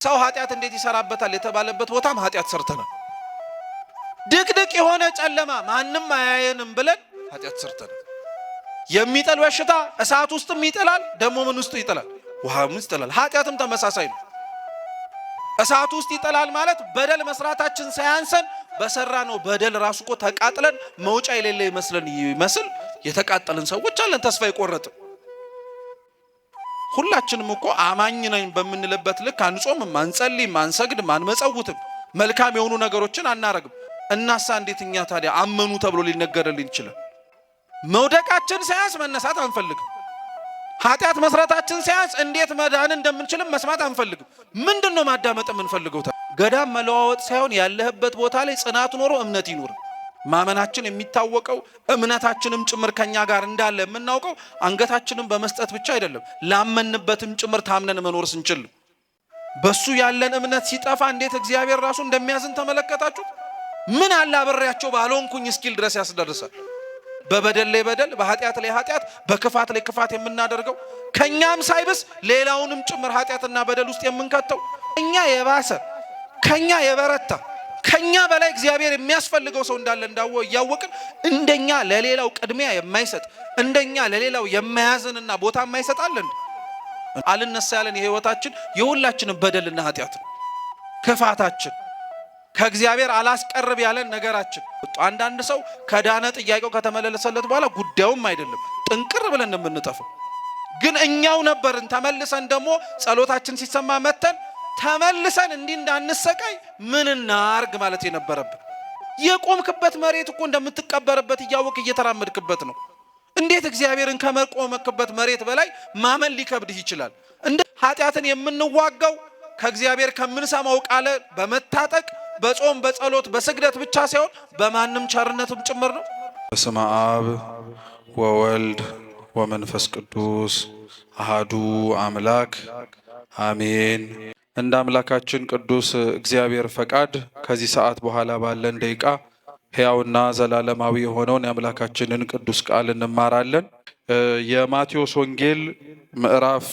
ሰው ኃጢአት እንዴት ይሰራበታል የተባለበት ቦታም ኃጢአት ሰርተናል። ድቅድቅ የሆነ ጨለማ ማንም አያየንም ብለን ኃጢአት ሰርተናል። የሚጥል በሽታ እሳት ውስጥም ይጥላል፣ ደግሞ ምን ውስጥ ይጥላል? ውሃም ውስጥ ይጥላል። ኃጢአትም ተመሳሳይ ነው። እሳት ውስጥ ይጥላል ማለት በደል መስራታችን ሳያንሰን በሰራ ነው በደል ራሱ እኮ ተቃጥለን መውጫ የሌለ ይመስል የተቃጠልን ሰዎች አለን፣ ተስፋ የቆረጥን። ሁላችንም እኮ አማኝ ነኝ በምንልበት ልክ አንጾምም፣ አንጸልይም፣ አንሰግድም፣ አንመጸውትም፣ መልካም የሆኑ ነገሮችን አናረግም። እናሳ እንዴት እኛ ታዲያ አመኑ ተብሎ ሊነገርልን ይችላል? መውደቃችን ሳያንስ መነሳት አንፈልግም። ኃጢአት መስራታችን ሳያንስ እንዴት መዳን እንደምንችልም መስማት አንፈልግም። ምንድነው ማዳመጥ የምንፈልገው? ገዳም መለዋወጥ ሳይሆን ያለህበት ቦታ ላይ ጽናት ኖሮ እምነት ይኑር። ማመናችን የሚታወቀው እምነታችንም ጭምር ከኛ ጋር እንዳለ የምናውቀው አንገታችንን በመስጠት ብቻ አይደለም፣ ላመንበትም ጭምር ታምነን መኖር ስንችል። በሱ ያለን እምነት ሲጠፋ እንዴት እግዚአብሔር ራሱ እንደሚያዝን ተመለከታችሁ? ምን አለ አብሬያቸው ባልሆንኩኝ እስኪል ድረስ ያስደርሳል። በበደል ላይ በደል፣ በኃጢአት ላይ ኃጢአት፣ በክፋት ላይ ክፋት የምናደርገው ከኛም ሳይብስ ሌላውንም ጭምር ኃጢአትና በደል ውስጥ የምንከተው እኛ የባሰ ከኛ የበረታ ከኛ በላይ እግዚአብሔር የሚያስፈልገው ሰው እንዳለ እያወቅን እንደኛ ለሌላው ቅድሚያ የማይሰጥ እንደኛ ለሌላው የማያዝንና ቦታ የማይሰጣለን አልነሳ ያለን የህይወታችን የሁላችንም በደልና ኃጢአት ነው። ክፋታችን ከእግዚአብሔር አላስቀርብ ያለን ነገራችን። አንዳንድ ሰው ከዳነ ጥያቄው ከተመለሰለት በኋላ ጉዳዩም አይደለም ጥንቅር ብለን የምንጠፋው ግን እኛው ነበርን። ተመልሰን ደግሞ ጸሎታችን ሲሰማ መተን ተመልሰን እንዲህ እንዳንሰቃይ ምን እናርግ ማለት የነበረብን። የቆምክበት መሬት እኮ እንደምትቀበርበት እያወቅ እየተራመድክበት ነው። እንዴት እግዚአብሔርን ከመቆምክበት መሬት በላይ ማመን ሊከብድህ ይችላል? እንደ ኃጢአትን የምንዋጋው ከእግዚአብሔር ከምንሰማው ቃል በመታጠቅ በጾም በጸሎት በስግደት ብቻ ሳይሆን በማንም ቸርነትም ጭምር ነው። በስመ አብ ወወልድ ወመንፈስ ቅዱስ አሃዱ አምላክ አሜን። እንደ አምላካችን ቅዱስ እግዚአብሔር ፈቃድ ከዚህ ሰዓት በኋላ ባለን ደቂቃ ሕያውና ዘላለማዊ የሆነውን የአምላካችንን ቅዱስ ቃል እንማራለን። የማቴዎስ ወንጌል ምዕራፍ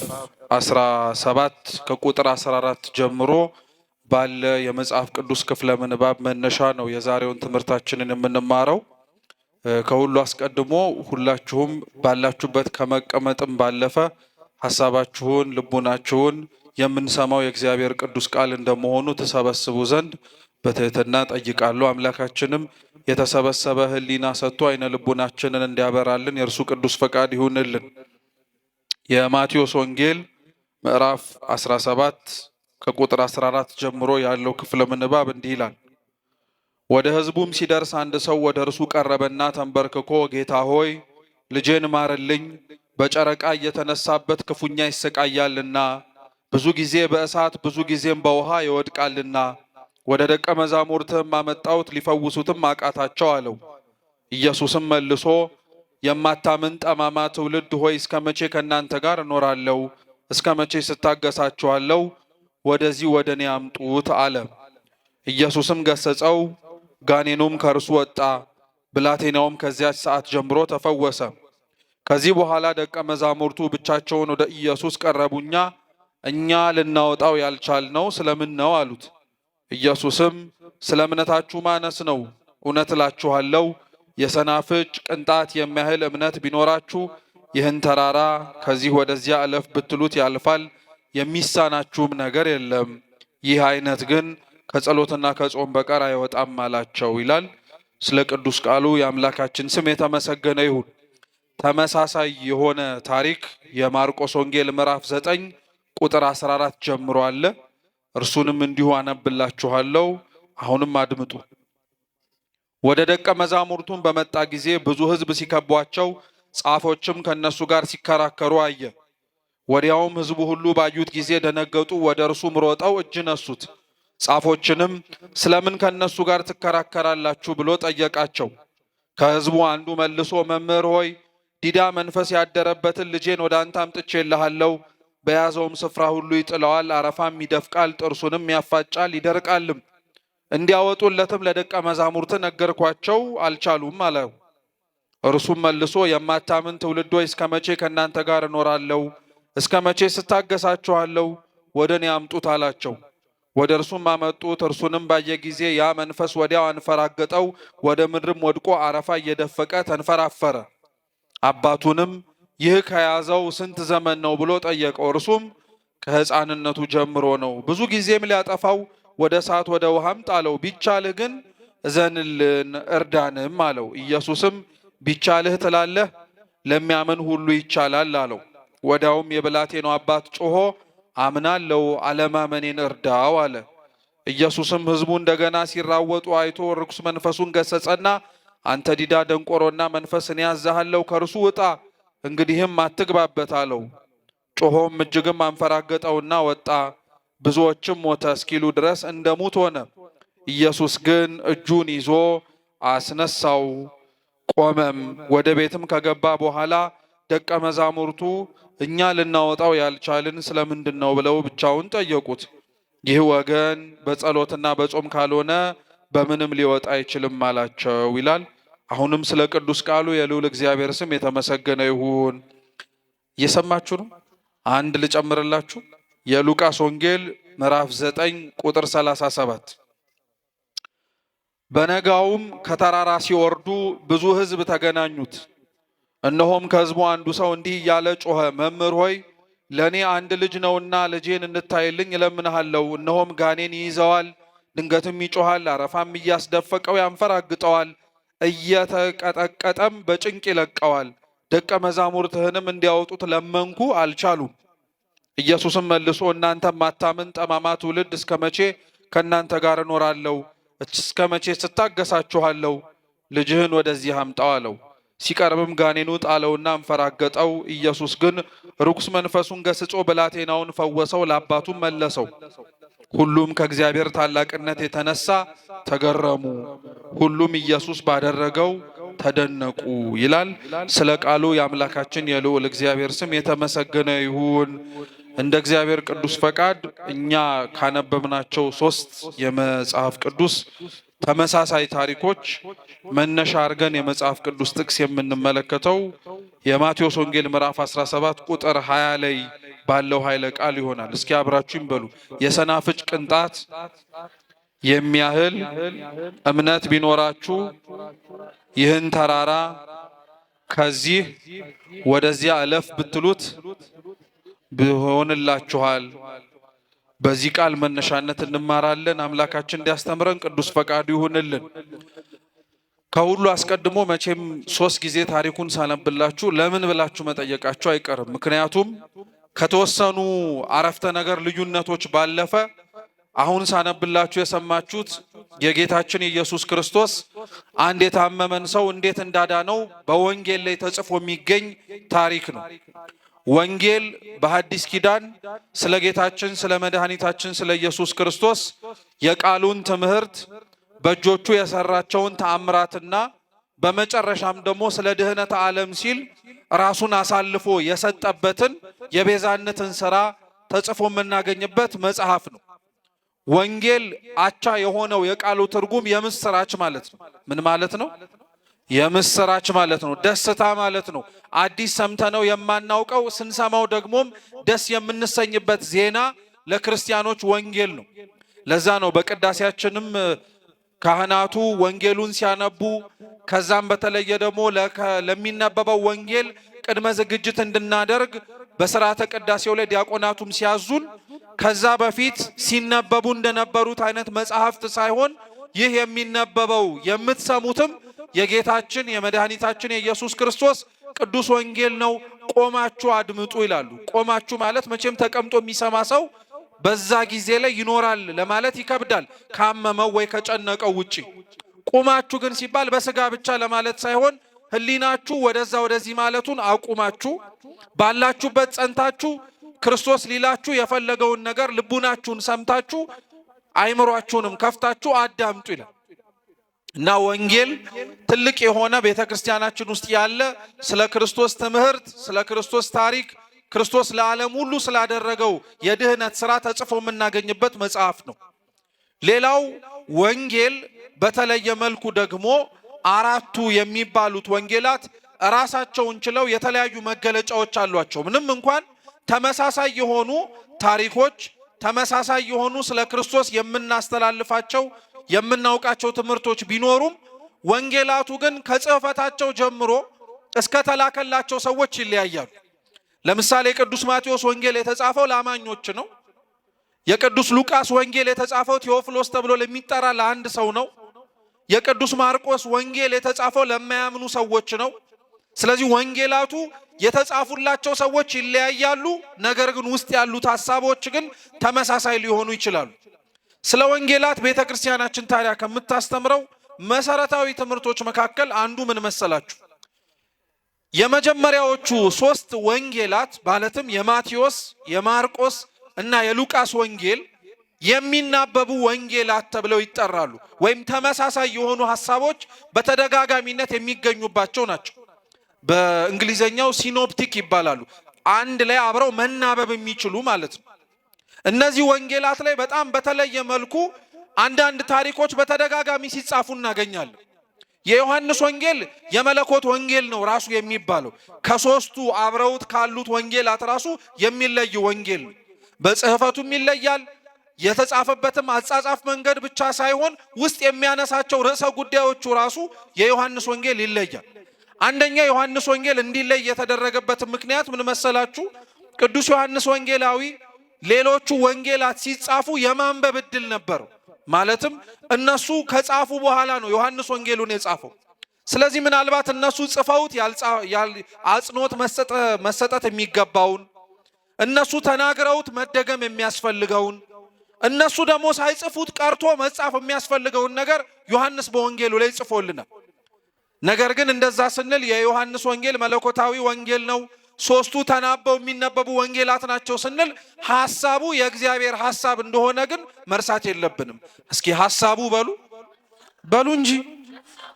17 ከቁጥር 14 ጀምሮ ባለ የመጽሐፍ ቅዱስ ክፍለ ምንባብ መነሻ ነው የዛሬውን ትምህርታችንን የምንማረው። ከሁሉ አስቀድሞ ሁላችሁም ባላችሁበት ከመቀመጥም ባለፈ ሐሳባችሁን ልቡናችሁን የምንሰማው የእግዚአብሔር ቅዱስ ቃል እንደመሆኑ ተሰበስቡ ዘንድ በትህትና ጠይቃለሁ። አምላካችንም የተሰበሰበ ሕሊና ሰጥቶ አይነ ልቡናችንን እንዲያበራልን የእርሱ ቅዱስ ፈቃድ ይሁንልን። የማቴዎስ ወንጌል ምዕራፍ 17 ከቁጥር 14 ጀምሮ ያለው ክፍለ ምንባብ እንዲህ ይላል። ወደ ሕዝቡም ሲደርስ አንድ ሰው ወደ እርሱ ቀረበና ተንበርክኮ ጌታ ሆይ ልጄን ማርልኝ፣ በጨረቃ እየተነሳበት ክፉኛ ይሰቃያልና ብዙ ጊዜ በእሳት ብዙ ጊዜም በውሃ ይወድቃልና ወደ ደቀ መዛሙርትም አመጣሁት ሊፈውሱትም አቃታቸው አለው። ኢየሱስም መልሶ የማታምን ጠማማ ትውልድ ሆይ እስከ መቼ ከእናንተ ጋር እኖራለሁ? እስከ መቼ ስታገሳችኋለሁ? ወደዚህ ወደ እኔ አምጡት አለ። ኢየሱስም ገሰጸው፣ ጋኔኑም ከእርሱ ወጣ። ብላቴናውም ከዚያች ሰዓት ጀምሮ ተፈወሰ። ከዚህ በኋላ ደቀ መዛሙርቱ ብቻቸውን ወደ ኢየሱስ ቀረቡኛ እኛ ልናወጣው ያልቻልነው ስለምን ነው አሉት። ኢየሱስም ስለ እምነታችሁ ማነስ ነው። እውነት እላችኋለሁ የሰናፍጭ ቅንጣት የሚያህል እምነት ቢኖራችሁ ይህን ተራራ ከዚህ ወደዚያ እለፍ ብትሉት ያልፋል፣ የሚሳናችሁም ነገር የለም። ይህ አይነት ግን ከጸሎትና ከጾም በቀር አይወጣም አላቸው ይላል። ስለ ቅዱስ ቃሉ የአምላካችን ስም የተመሰገነ ይሁን። ተመሳሳይ የሆነ ታሪክ የማርቆስ ወንጌል ምዕራፍ 9 ቁጥር 14 ጀምሮ አለ። እርሱንም እንዲሁ አነብላችኋለሁ። አሁንም አድምጡ። ወደ ደቀ መዛሙርቱም በመጣ ጊዜ ብዙ ሕዝብ ሲከቧቸው፣ ጻፎችም ከነሱ ጋር ሲከራከሩ አየ። ወዲያውም ሕዝቡ ሁሉ ባዩት ጊዜ ደነገጡ፣ ወደ እርሱም ሮጠው እጅ ነሱት። ጻፎችንም ስለምን ከነሱ ጋር ትከራከራላችሁ ብሎ ጠየቃቸው። ከሕዝቡ አንዱ መልሶ መምህር ሆይ ዲዳ መንፈስ ያደረበትን ልጄን ወደ አንተ አምጥቼልሃለሁ። በያዘውም ስፍራ ሁሉ ይጥለዋል፣ አረፋም ይደፍቃል፣ ጥርሱንም ያፋጫል፣ ይደርቃልም። እንዲያወጡለትም ለደቀ መዛሙርት ነገርኳቸው፣ አልቻሉም አለው። እርሱም መልሶ የማታምን ትውልድ ሆይ እስከ መቼ ከእናንተ ጋር እኖራለሁ? እስከ መቼ ስታገሳችኋለሁ? ወደ እኔ አምጡት አላቸው። ወደ እርሱም አመጡት። እርሱንም ባየ ጊዜ ያ መንፈስ ወዲያው አንፈራገጠው፣ ወደ ምድርም ወድቆ አረፋ እየደፈቀ ተንፈራፈረ። አባቱንም ይህ ከያዘው ስንት ዘመን ነው ብሎ ጠየቀው። እርሱም ከሕፃንነቱ ጀምሮ ነው። ብዙ ጊዜም ሊያጠፋው ወደ እሳት ወደ ውሃም ጣለው። ቢቻልህ ግን እዘንልን እርዳንም አለው። ኢየሱስም ቢቻልህ ትላለህ፣ ለሚያምን ሁሉ ይቻላል አለው። ወዲያውም የብላቴናው አባት ጮሆ አምናለው፣ አለማመኔን እርዳው አለ። ኢየሱስም ሕዝቡ እንደገና ሲራወጡ አይቶ ርኩስ መንፈሱን ገሰጸና አንተ ዲዳ ደንቆሮና መንፈስ እኔ ያዝሃለሁ፣ ከእርሱ ውጣ፣ እንግዲህም አትግባበት አለው። ጮሆም እጅግም አንፈራገጠውና ወጣ። ብዙዎችም ሞተ እስኪሉ ድረስ እንደ ሙት ሆነ። ኢየሱስ ግን እጁን ይዞ አስነሳው፣ ቆመም። ወደ ቤትም ከገባ በኋላ ደቀ መዛሙርቱ እኛ ልናወጣው ያልቻልን ስለምንድን ነው ብለው ብቻውን ጠየቁት። ይህ ወገን በጸሎትና በጾም ካልሆነ በምንም ሊወጣ አይችልም አላቸው ይላል። አሁንም ስለ ቅዱስ ቃሉ የልዑል እግዚአብሔር ስም የተመሰገነ ይሁን። እየሰማችሁ ነው? አንድ ልጨምርላችሁ። የሉቃስ ወንጌል ምዕራፍ 9 ቁጥር 37 በነጋውም ከተራራ ሲወርዱ ብዙ ሕዝብ ተገናኙት። እነሆም ከሕዝቡ አንዱ ሰው እንዲህ እያለ ጮኸ፣ መምህር ሆይ ለእኔ አንድ ልጅ ነውና ልጄን እንድታይልኝ እለምንሃለሁ። እነሆም ጋኔን ይይዘዋል፣ ድንገትም ይጮሃል፣ አረፋም እያስደፈቀው ያንፈራግጠዋል፣ እየተቀጠቀጠም በጭንቅ ይለቀዋል። ደቀ መዛሙርትህንም እንዲያወጡት ለመንኩ፣ አልቻሉም። ኢየሱስም መልሶ እናንተ ማታምን ጠማማ ትውልድ እስከ መቼ ከእናንተ ጋር እኖራለሁ? እስከ መቼ ስታገሳችኋለሁ? ልጅህን ወደዚህ አምጣው አለው። ሲቀርብም ጋኔኑ ጣለውና አንፈራገጠው። ኢየሱስ ግን ርኩስ መንፈሱን ገስጾ ብላቴናውን ፈወሰው፣ ለአባቱም መለሰው። ሁሉም ከእግዚአብሔር ታላቅነት የተነሳ ተገረሙ፣ ሁሉም ኢየሱስ ባደረገው ተደነቁ ይላል። ስለ ቃሉ የአምላካችን የልዑል እግዚአብሔር ስም የተመሰገነ ይሁን። እንደ እግዚአብሔር ቅዱስ ፈቃድ እኛ ካነበብናቸው 3 የመጽሐፍ ቅዱስ ተመሳሳይ ታሪኮች መነሻ አድርገን የመጽሐፍ ቅዱስ ጥቅስ የምንመለከተው የማቴዎስ ወንጌል ምዕራፍ 17 ቁጥር 20 ላይ ባለው ኃይለ ቃል ይሆናል። እስኪ አብራችሁኝ በሉ። የሰናፍጭ ቅንጣት የሚያህል እምነት ቢኖራችሁ ይህን ተራራ ከዚህ ወደዚያ እለፍ ብትሉት ቢሆንላችኋል። በዚህ ቃል መነሻነት እንማራለን። አምላካችን እንዲያስተምረን ቅዱስ ፈቃዱ ይሁንልን። ከሁሉ አስቀድሞ መቼም 3 ጊዜ ታሪኩን ሳነብላችሁ ለምን ብላችሁ መጠየቃችሁ አይቀርም። ምክንያቱም ከተወሰኑ አረፍተ ነገር ልዩነቶች ባለፈ አሁን ሳነብላችሁ የሰማችሁት የጌታችን የኢየሱስ ክርስቶስ አንድ የታመመን ሰው እንዴት እንዳዳነው በወንጌል ላይ ተጽፎ የሚገኝ ታሪክ ነው። ወንጌል በሐዲስ ኪዳን ስለ ጌታችን ስለ መድኃኒታችን ስለ ኢየሱስ ክርስቶስ የቃሉን ትምህርት በእጆቹ የሰራቸውን ተአምራትና በመጨረሻም ደግሞ ስለ ድህነት ዓለም ሲል ራሱን አሳልፎ የሰጠበትን የቤዛነትን ሥራ ተጽፎ የምናገኝበት መጽሐፍ ነው። ወንጌል አቻ የሆነው የቃሉ ትርጉም የምስራች ማለት ነው። ምን ማለት ነው? የምስራች ማለት ነው። ደስታ ማለት ነው። አዲስ ሰምተነው የማናውቀው ስንሰማው ደግሞም ደስ የምንሰኝበት ዜና ለክርስቲያኖች ወንጌል ነው። ለዛ ነው በቅዳሴያችንም ካህናቱ ወንጌሉን ሲያነቡ ከዛም በተለየ ደግሞ ለሚነበበው ወንጌል ቅድመ ዝግጅት እንድናደርግ በስርዓተ ቅዳሴው ላይ ዲያቆናቱም ሲያዙን ከዛ በፊት ሲነበቡ እንደነበሩት አይነት መጽሐፍት ሳይሆን ይህ የሚነበበው የምትሰሙትም የጌታችን የመድኃኒታችን የኢየሱስ ክርስቶስ ቅዱስ ወንጌል ነው። ቆማችሁ አድምጡ ይላሉ። ቆማችሁ ማለት መቼም ተቀምጦ የሚሰማ ሰው በዛ ጊዜ ላይ ይኖራል ለማለት ይከብዳል፣ ካመመው ወይ ከጨነቀው ውጪ። ቁማችሁ ግን ሲባል በስጋ ብቻ ለማለት ሳይሆን ሕሊናችሁ ወደዛ ወደዚህ ማለቱን አቁማችሁ ባላችሁበት ጸንታችሁ ክርስቶስ ሊላችሁ የፈለገውን ነገር ልቡናችሁን ሰምታችሁ አይምሯችሁንም ከፍታችሁ አዳምጡ ይላል እና ወንጌል ትልቅ የሆነ ቤተክርስቲያናችን ውስጥ ያለ ስለ ክርስቶስ ትምህርት፣ ስለ ክርስቶስ ታሪክ፣ ክርስቶስ ለዓለም ሁሉ ስላደረገው የድህነት ሥራ ተጽፎ የምናገኝበት መጽሐፍ ነው። ሌላው ወንጌል በተለየ መልኩ ደግሞ 4ቱ የሚባሉት ወንጌላት ራሳቸውን ችለው የተለያዩ መገለጫዎች አሏቸው። ምንም እንኳን ተመሳሳይ የሆኑ ታሪኮች፣ ተመሳሳይ የሆኑ ስለ ክርስቶስ የምናስተላልፋቸው የምናውቃቸው ትምህርቶች ቢኖሩም ወንጌላቱ ግን ከጽሕፈታቸው ጀምሮ እስከ ተላከላቸው ሰዎች ይለያያሉ። ለምሳሌ የቅዱስ ማቴዎስ ወንጌል የተጻፈው ለአማኞች ነው። የቅዱስ ሉቃስ ወንጌል የተጻፈው ቴዎፍሎስ ተብሎ ለሚጠራ ለአንድ ሰው ነው። የቅዱስ ማርቆስ ወንጌል የተጻፈው ለማያምኑ ሰዎች ነው። ስለዚህ ወንጌላቱ የተጻፉላቸው ሰዎች ይለያያሉ። ነገር ግን ውስጥ ያሉት ሐሳቦች ግን ተመሳሳይ ሊሆኑ ይችላሉ። ስለ ወንጌላት ቤተክርስቲያናችን ታዲያ ከምታስተምረው መሰረታዊ ትምህርቶች መካከል አንዱ ምን መሰላችሁ? የመጀመሪያዎቹ 3 ወንጌላት ማለትም የማቴዎስ፣ የማርቆስ እና የሉቃስ ወንጌል የሚናበቡ ወንጌላት ተብለው ይጠራሉ። ወይም ተመሳሳይ የሆኑ ሐሳቦች በተደጋጋሚነት የሚገኙባቸው ናቸው። በእንግሊዘኛው ሲኖፕቲክ ይባላሉ። አንድ ላይ አብረው መናበብ የሚችሉ ማለት ነው። እነዚህ ወንጌላት ላይ በጣም በተለየ መልኩ አንዳንድ ታሪኮች በተደጋጋሚ ሲጻፉ እናገኛለን። የዮሐንስ ወንጌል የመለኮት ወንጌል ነው ራሱ የሚባለው። ከ3ቱ አብረውት ካሉት ወንጌላት ራሱ የሚለይ ወንጌል ነው። በጽሕፈቱም ይለያል። የተጻፈበትም አጻጻፍ መንገድ ብቻ ሳይሆን ውስጥ የሚያነሳቸው ርዕሰ ጉዳዮቹ ራሱ የዮሐንስ ወንጌል ይለያል። አንደኛ ዮሐንስ ወንጌል እንዲለይ የተደረገበት ምክንያት ምን መሰላችሁ? ቅዱስ ዮሐንስ ወንጌላዊ ሌሎቹ ወንጌላት ሲጻፉ የማንበብ ዕድል ነበረው። ማለትም እነሱ ከጻፉ በኋላ ነው ዮሐንስ ወንጌሉን የጻፈው። ስለዚህ ምናልባት እነሱ ጽፈውት አጽንዖት መሰጠት የሚገባውን፣ እነሱ ተናግረውት መደገም የሚያስፈልገውን፣ እነሱ ደግሞ ሳይጽፉት ቀርቶ መጻፍ የሚያስፈልገውን ነገር ዮሐንስ በወንጌሉ ላይ ጽፎልናል። ነገር ግን እንደዛ ስንል የዮሐንስ ወንጌል መለኮታዊ ወንጌል ነው፣ 3ቱ ተናበው የሚነበቡ ወንጌላት ናቸው ስንል ሐሳቡ የእግዚአብሔር ሐሳብ እንደሆነ ግን መርሳት የለብንም። እስኪ ሐሳቡ በሉ እንጂ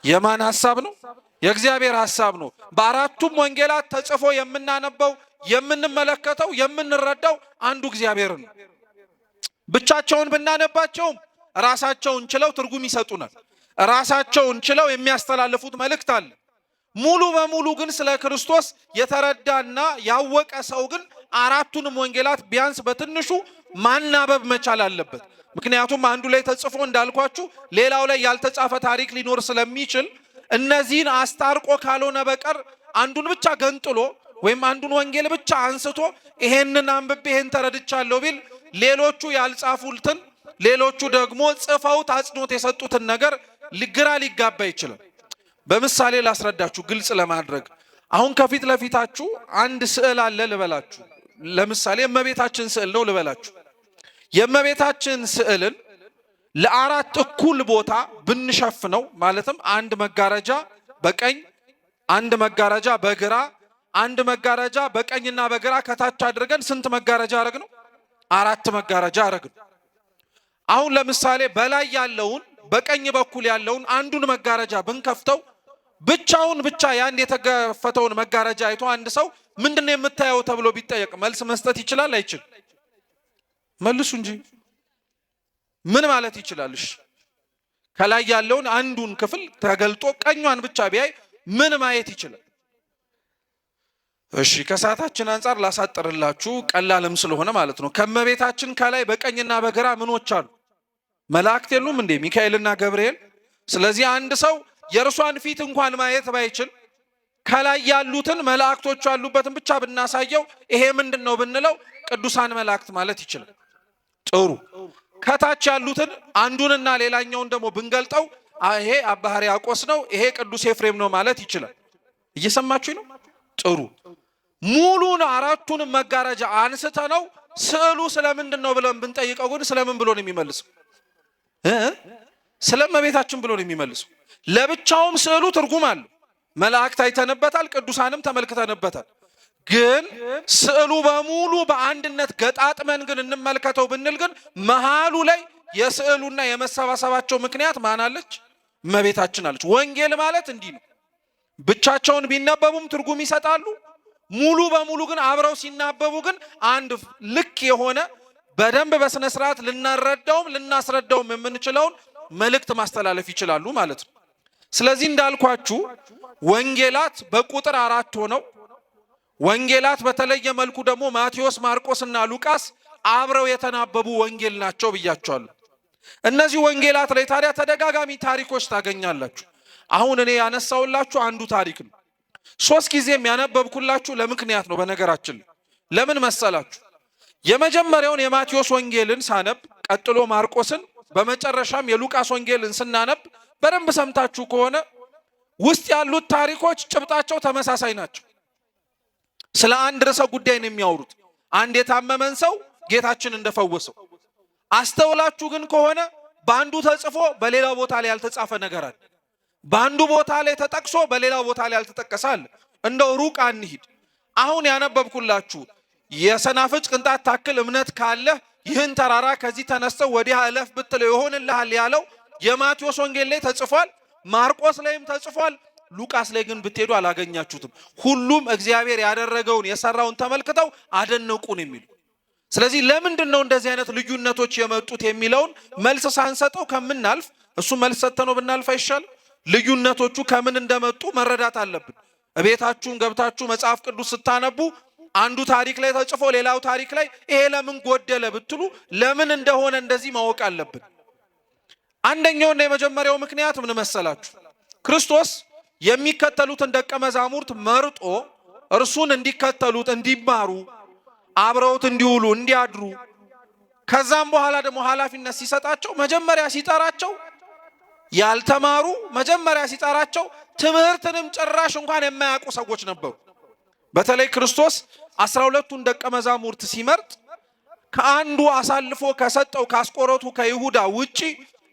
የማን ሐሳብ ነው? የእግዚአብሔር ሐሳብ ነው። በአራቱም ወንጌላት ተጽፎ የምናነበው የምንመለከተው የምንረዳው አንዱ እግዚአብሔር ነው። ብቻቸውን ብናነባቸውም ራሳቸውን ችለው ትርጉም ይሰጡናል። ራሳቸውን ችለው የሚያስተላልፉት መልእክት አለ። ሙሉ በሙሉ ግን ስለ ክርስቶስ የተረዳና ያወቀ ሰው ግን አራቱንም ወንጌላት ቢያንስ በትንሹ ማናበብ መቻል አለበት። ምክንያቱም አንዱ ላይ ተጽፎ እንዳልኳችሁ ሌላው ላይ ያልተጻፈ ታሪክ ሊኖር ስለሚችል እነዚህን አስታርቆ ካልሆነ በቀር አንዱን ብቻ ገንጥሎ ወይም አንዱን ወንጌል ብቻ አንስቶ ይሄንን አንብቤ ይሄን ተረድቻለሁ ቢል ሌሎቹ ያልጻፉትን ሌሎቹ ደግሞ ጽፈውት አጽንዖት የሰጡትን ነገር ግራ ሊጋባ ይችላል። በምሳሌ ላስረዳችሁ ግልጽ ለማድረግ። አሁን ከፊት ለፊታችሁ አንድ ስዕል አለ ልበላችሁ። ለምሳሌ የእመቤታችን ስዕል ነው ልበላችሁ። የእመቤታችን ስዕልን ለአራት እኩል ቦታ ብንሸፍነው ማለትም አንድ መጋረጃ በቀኝ፣ አንድ መጋረጃ በግራ፣ አንድ መጋረጃ በቀኝና በግራ ከታች አድርገን ስንት መጋረጃ አረግነው? 4 መጋረጃ አረግነው። አሁን ለምሳሌ በላይ ያለውን በቀኝ በኩል ያለውን አንዱን መጋረጃ ብንከፍተው ብቻውን ብቻ ያን የተከፈተውን መጋረጃ አይቶ አንድ ሰው ምንድነው የምታየው ተብሎ ቢጠየቅ መልስ መስጠት ይችላል አይችል? መልሱ እንጂ ምን ማለት ይችላል? እሺ ከላይ ያለውን አንዱን ክፍል ተገልጦ ቀኟን ብቻ ቢያይ ምን ማየት ይችላል? እሺ ከሰዓታችን አንፃር ላሳጥርላችሁ ቀላልም ስለሆነ ማለት ነው። ከመቤታችን ከላይ በቀኝና በግራ ምኖች አሉ? መላእክት የሉም እንዴ? ሚካኤልና ገብርኤል። ስለዚህ አንድ ሰው የእርሷን ፊት እንኳን ማየት ባይችል ከላይ ያሉትን መላእክቶቹ ያሉበትን ብቻ ብናሳየው ይሄ ምንድነው ብንለው ቅዱሳን መላእክት ማለት ይችላል። ጥሩ። ከታች ያሉትን አንዱንና ሌላኛውን ደግሞ ብንገልጠው ይሄ አባ ሕርያቆስ ነው፣ ይሄ ቅዱስ ኤፍሬም ነው ማለት ይችላል። እየሰማችሁኝ ነው? ጥሩ። ሙሉን አራቱንም መጋረጃ አንስተ ነው ስዕሉ ስለምንድን ነው ብለን ብንጠይቀው ግን ስለምን ብሎ ነው የሚመልሰው? ስለእመቤታችን ብሎ ነው የሚመልሰው። ለብቻውም ስዕሉ ትርጉም አለው። መላእክት አይተንበታል፣ ቅዱሳንም ተመልክተንበታል። ግን ስዕሉ በሙሉ በአንድነት ገጣጥመን ግን እንመልከተው ብንል ግን መሃሉ ላይ የስዕሉና የመሰባሰባቸው ምክንያት ማን አለች? እመቤታችን አለች። ወንጌል ማለት እንዲህ ነው። ብቻቸውን ቢነበቡም ትርጉም ይሰጣሉ። ሙሉ በሙሉ ግን አብረው ሲናበቡ ግን አንድ ልክ የሆነ በደንብ በስነ ስርዓት ልናረዳውም ልናስረዳውም የምንችለውን መልእክት ማስተላለፍ ይችላሉ ማለት ነው። ስለዚህ እንዳልኳችሁ ወንጌላት በቁጥር 4 ሆነው ወንጌላት በተለየ መልኩ ደግሞ ማቴዎስ፣ ማርቆስ እና ሉቃስ አብረው የተናበቡ ወንጌል ናቸው ብያቸዋለሁ። እነዚህ ወንጌላት ላይ ታዲያ ተደጋጋሚ ታሪኮች ታገኛላችሁ። አሁን እኔ ያነሳውላችሁ አንዱ ታሪክ ነው። 3 ጊዜም ያነበብኩላችሁ ለምክንያት ነው። በነገራችን ለምን መሰላችሁ? የመጀመሪያውን የማቴዎስ ወንጌልን ሳነብ፣ ቀጥሎ ማርቆስን፣ በመጨረሻም የሉቃስ ወንጌልን ስናነብ በደንብ ሰምታችሁ ከሆነ ውስጥ ያሉት ታሪኮች ጭብጣቸው ተመሳሳይ ናቸው። ስለ አንድ ርዕሰ ጉዳይ ነው የሚያወሩት። አንድ የታመመን ሰው ጌታችን እንደፈወሰው አስተውላችሁ ግን ከሆነ በአንዱ ተጽፎ በሌላው ቦታ ላይ ያልተጻፈ ነገር አለ። በአንዱ ቦታ ላይ ተጠቅሶ በሌላው ቦታ ላይ ያልተጠቀሰ አለ። እንደው ሩቅ አንሂድ። አሁን ያነበብኩላችሁ የሰናፍጭ ቅንጣት ታክል እምነት ካለህ ይህን ተራራ ከዚህ ተነስተው ወዲያ እለፍ ብትለው ይሆንልሃል ያለው የማቴዎስ ወንጌል ላይ ተጽፏል። ማርቆስ ላይም ተጽፏል። ሉቃስ ላይ ግን ብትሄዱ አላገኛችሁትም። ሁሉም እግዚአብሔር ያደረገውን የሰራውን ተመልክተው አደነቁን የሚሉ። ስለዚህ ለምንድን ነው እንደዚህ አይነት ልዩነቶች የመጡት የሚለውን መልስ ሳንሰጠው ከምናልፍ እሱ መልስ ሰጥተነው ብናልፍ አይሻልም? ልዩነቶቹ ከምን እንደመጡ መረዳት አለብን። እቤታችሁን ገብታችሁ መጽሐፍ ቅዱስ ስታነቡ አንዱ ታሪክ ላይ ተጽፎ ሌላው ታሪክ ላይ ይሄ ለምን ጎደለ ብትሉ ለምን እንደሆነ እንደዚህ ማወቅ አለብን። አንደኛውና የመጀመሪያው ምክንያት ምን መሰላችሁ? ክርስቶስ የሚከተሉትን ደቀ መዛሙርት መርጦ እርሱን እንዲከተሉት፣ እንዲማሩ፣ አብረውት እንዲውሉ፣ እንዲያድሩ ከዛም በኋላ ደግሞ ኃላፊነት ሲሰጣቸው መጀመሪያ ሲጠራቸው ያልተማሩ፣ መጀመሪያ ሲጠራቸው ትምህርትንም ጭራሽ እንኳን የማያውቁ ሰዎች ነበሩ። በተለይ ክርስቶስ 12ቱን ደቀ መዛሙርት ሲመርጥ ከአንዱ አሳልፎ ከሰጠው ካስቆሮቱ ከይሁዳ ውጪ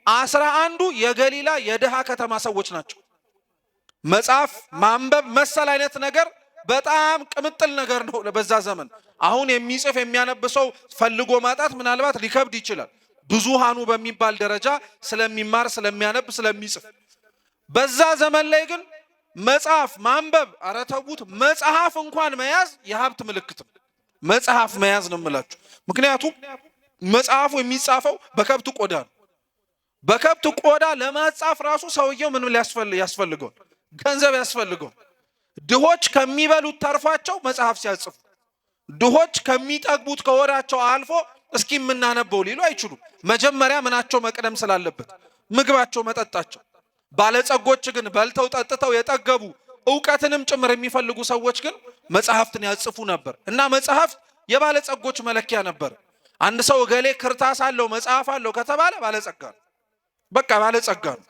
11ዱ የገሊላ የድሃ ከተማ ሰዎች ናቸው። መጽሐፍ ማንበብ መሰል አይነት ነገር በጣም ቅምጥል ነገር ነው በዛ ዘመን። አሁን የሚጽፍ የሚያነብሰው ፈልጎ ማጣት ምናልባት ሊከብድ ይችላል፣ ብዙሃኑ በሚባል ደረጃ ስለሚማር ስለሚያነብ ስለሚጽፍ። በዛ ዘመን ላይ ግን መጽሐፍ ማንበብ አረተቡት መጽሐፍ እንኳን መያዝ የሀብት ምልክት ነው። መጽሐፍ መያዝ ነው የምላችሁ። ምክንያቱም መጽሐፉ የሚጻፈው በከብት ቆዳ ነው። በከብት ቆዳ ለማጻፍ ራሱ ሰውየው ምን ያስፈልገው? ገንዘብ ያስፈልገው። ድሆች ከሚበሉት ተርፏቸው መጽሐፍ ሲያጽፉ፣ ድሆች ከሚጠግቡት ከወዳቸው አልፎ እስኪ የምናነበው ሊሉ አይችሉም። መጀመሪያ ምናቸው መቅደም ስላለበት ምግባቸው፣ መጠጣቸው። ባለጸጎች ግን በልተው ጠጥተው የጠገቡ ዕውቀትንም ጭምር የሚፈልጉ ሰዎች ግን መጽሐፍትን ያጽፉ ነበር እና መጽሐፍ የባለጸጎች መለኪያ ነበር። አንድ ሰው እገሌ ክርታስ አለው መጽሐፍ አለው ከተባለ ባለጸጋ ነው። በቃ ባለጸጋ ነው።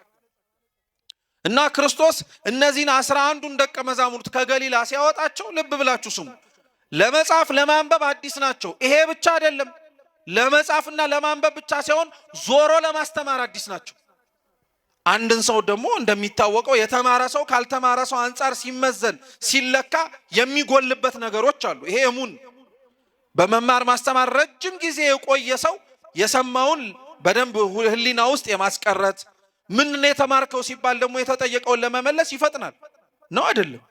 እና ክርስቶስ እነዚህን 11ዱን ደቀ መዛሙርት ከገሊላ ሲያወጣቸው ልብ ብላችሁ ስሙ። ለመጻፍ ለማንበብ አዲስ ናቸው። ይሄ ብቻ አይደለም። ለመጻፍና ለማንበብ ብቻ ሳይሆን ዞሮ ለማስተማር አዲስ ናቸው። አንድን ሰው ደግሞ እንደሚታወቀው የተማረ ሰው ካልተማረ ሰው አንጻር ሲመዘን ሲለካ የሚጎልበት ነገሮች አሉ። ይሄ እሙን በመማር ማስተማር ረጅም ጊዜ የቆየ ሰው የሰማውን በደንብ ሕሊና ውስጥ የማስቀረት ምን ነው የተማርከው ሲባል ደግሞ የተጠየቀውን ለመመለስ ይፈጥናል ነው አይደለም?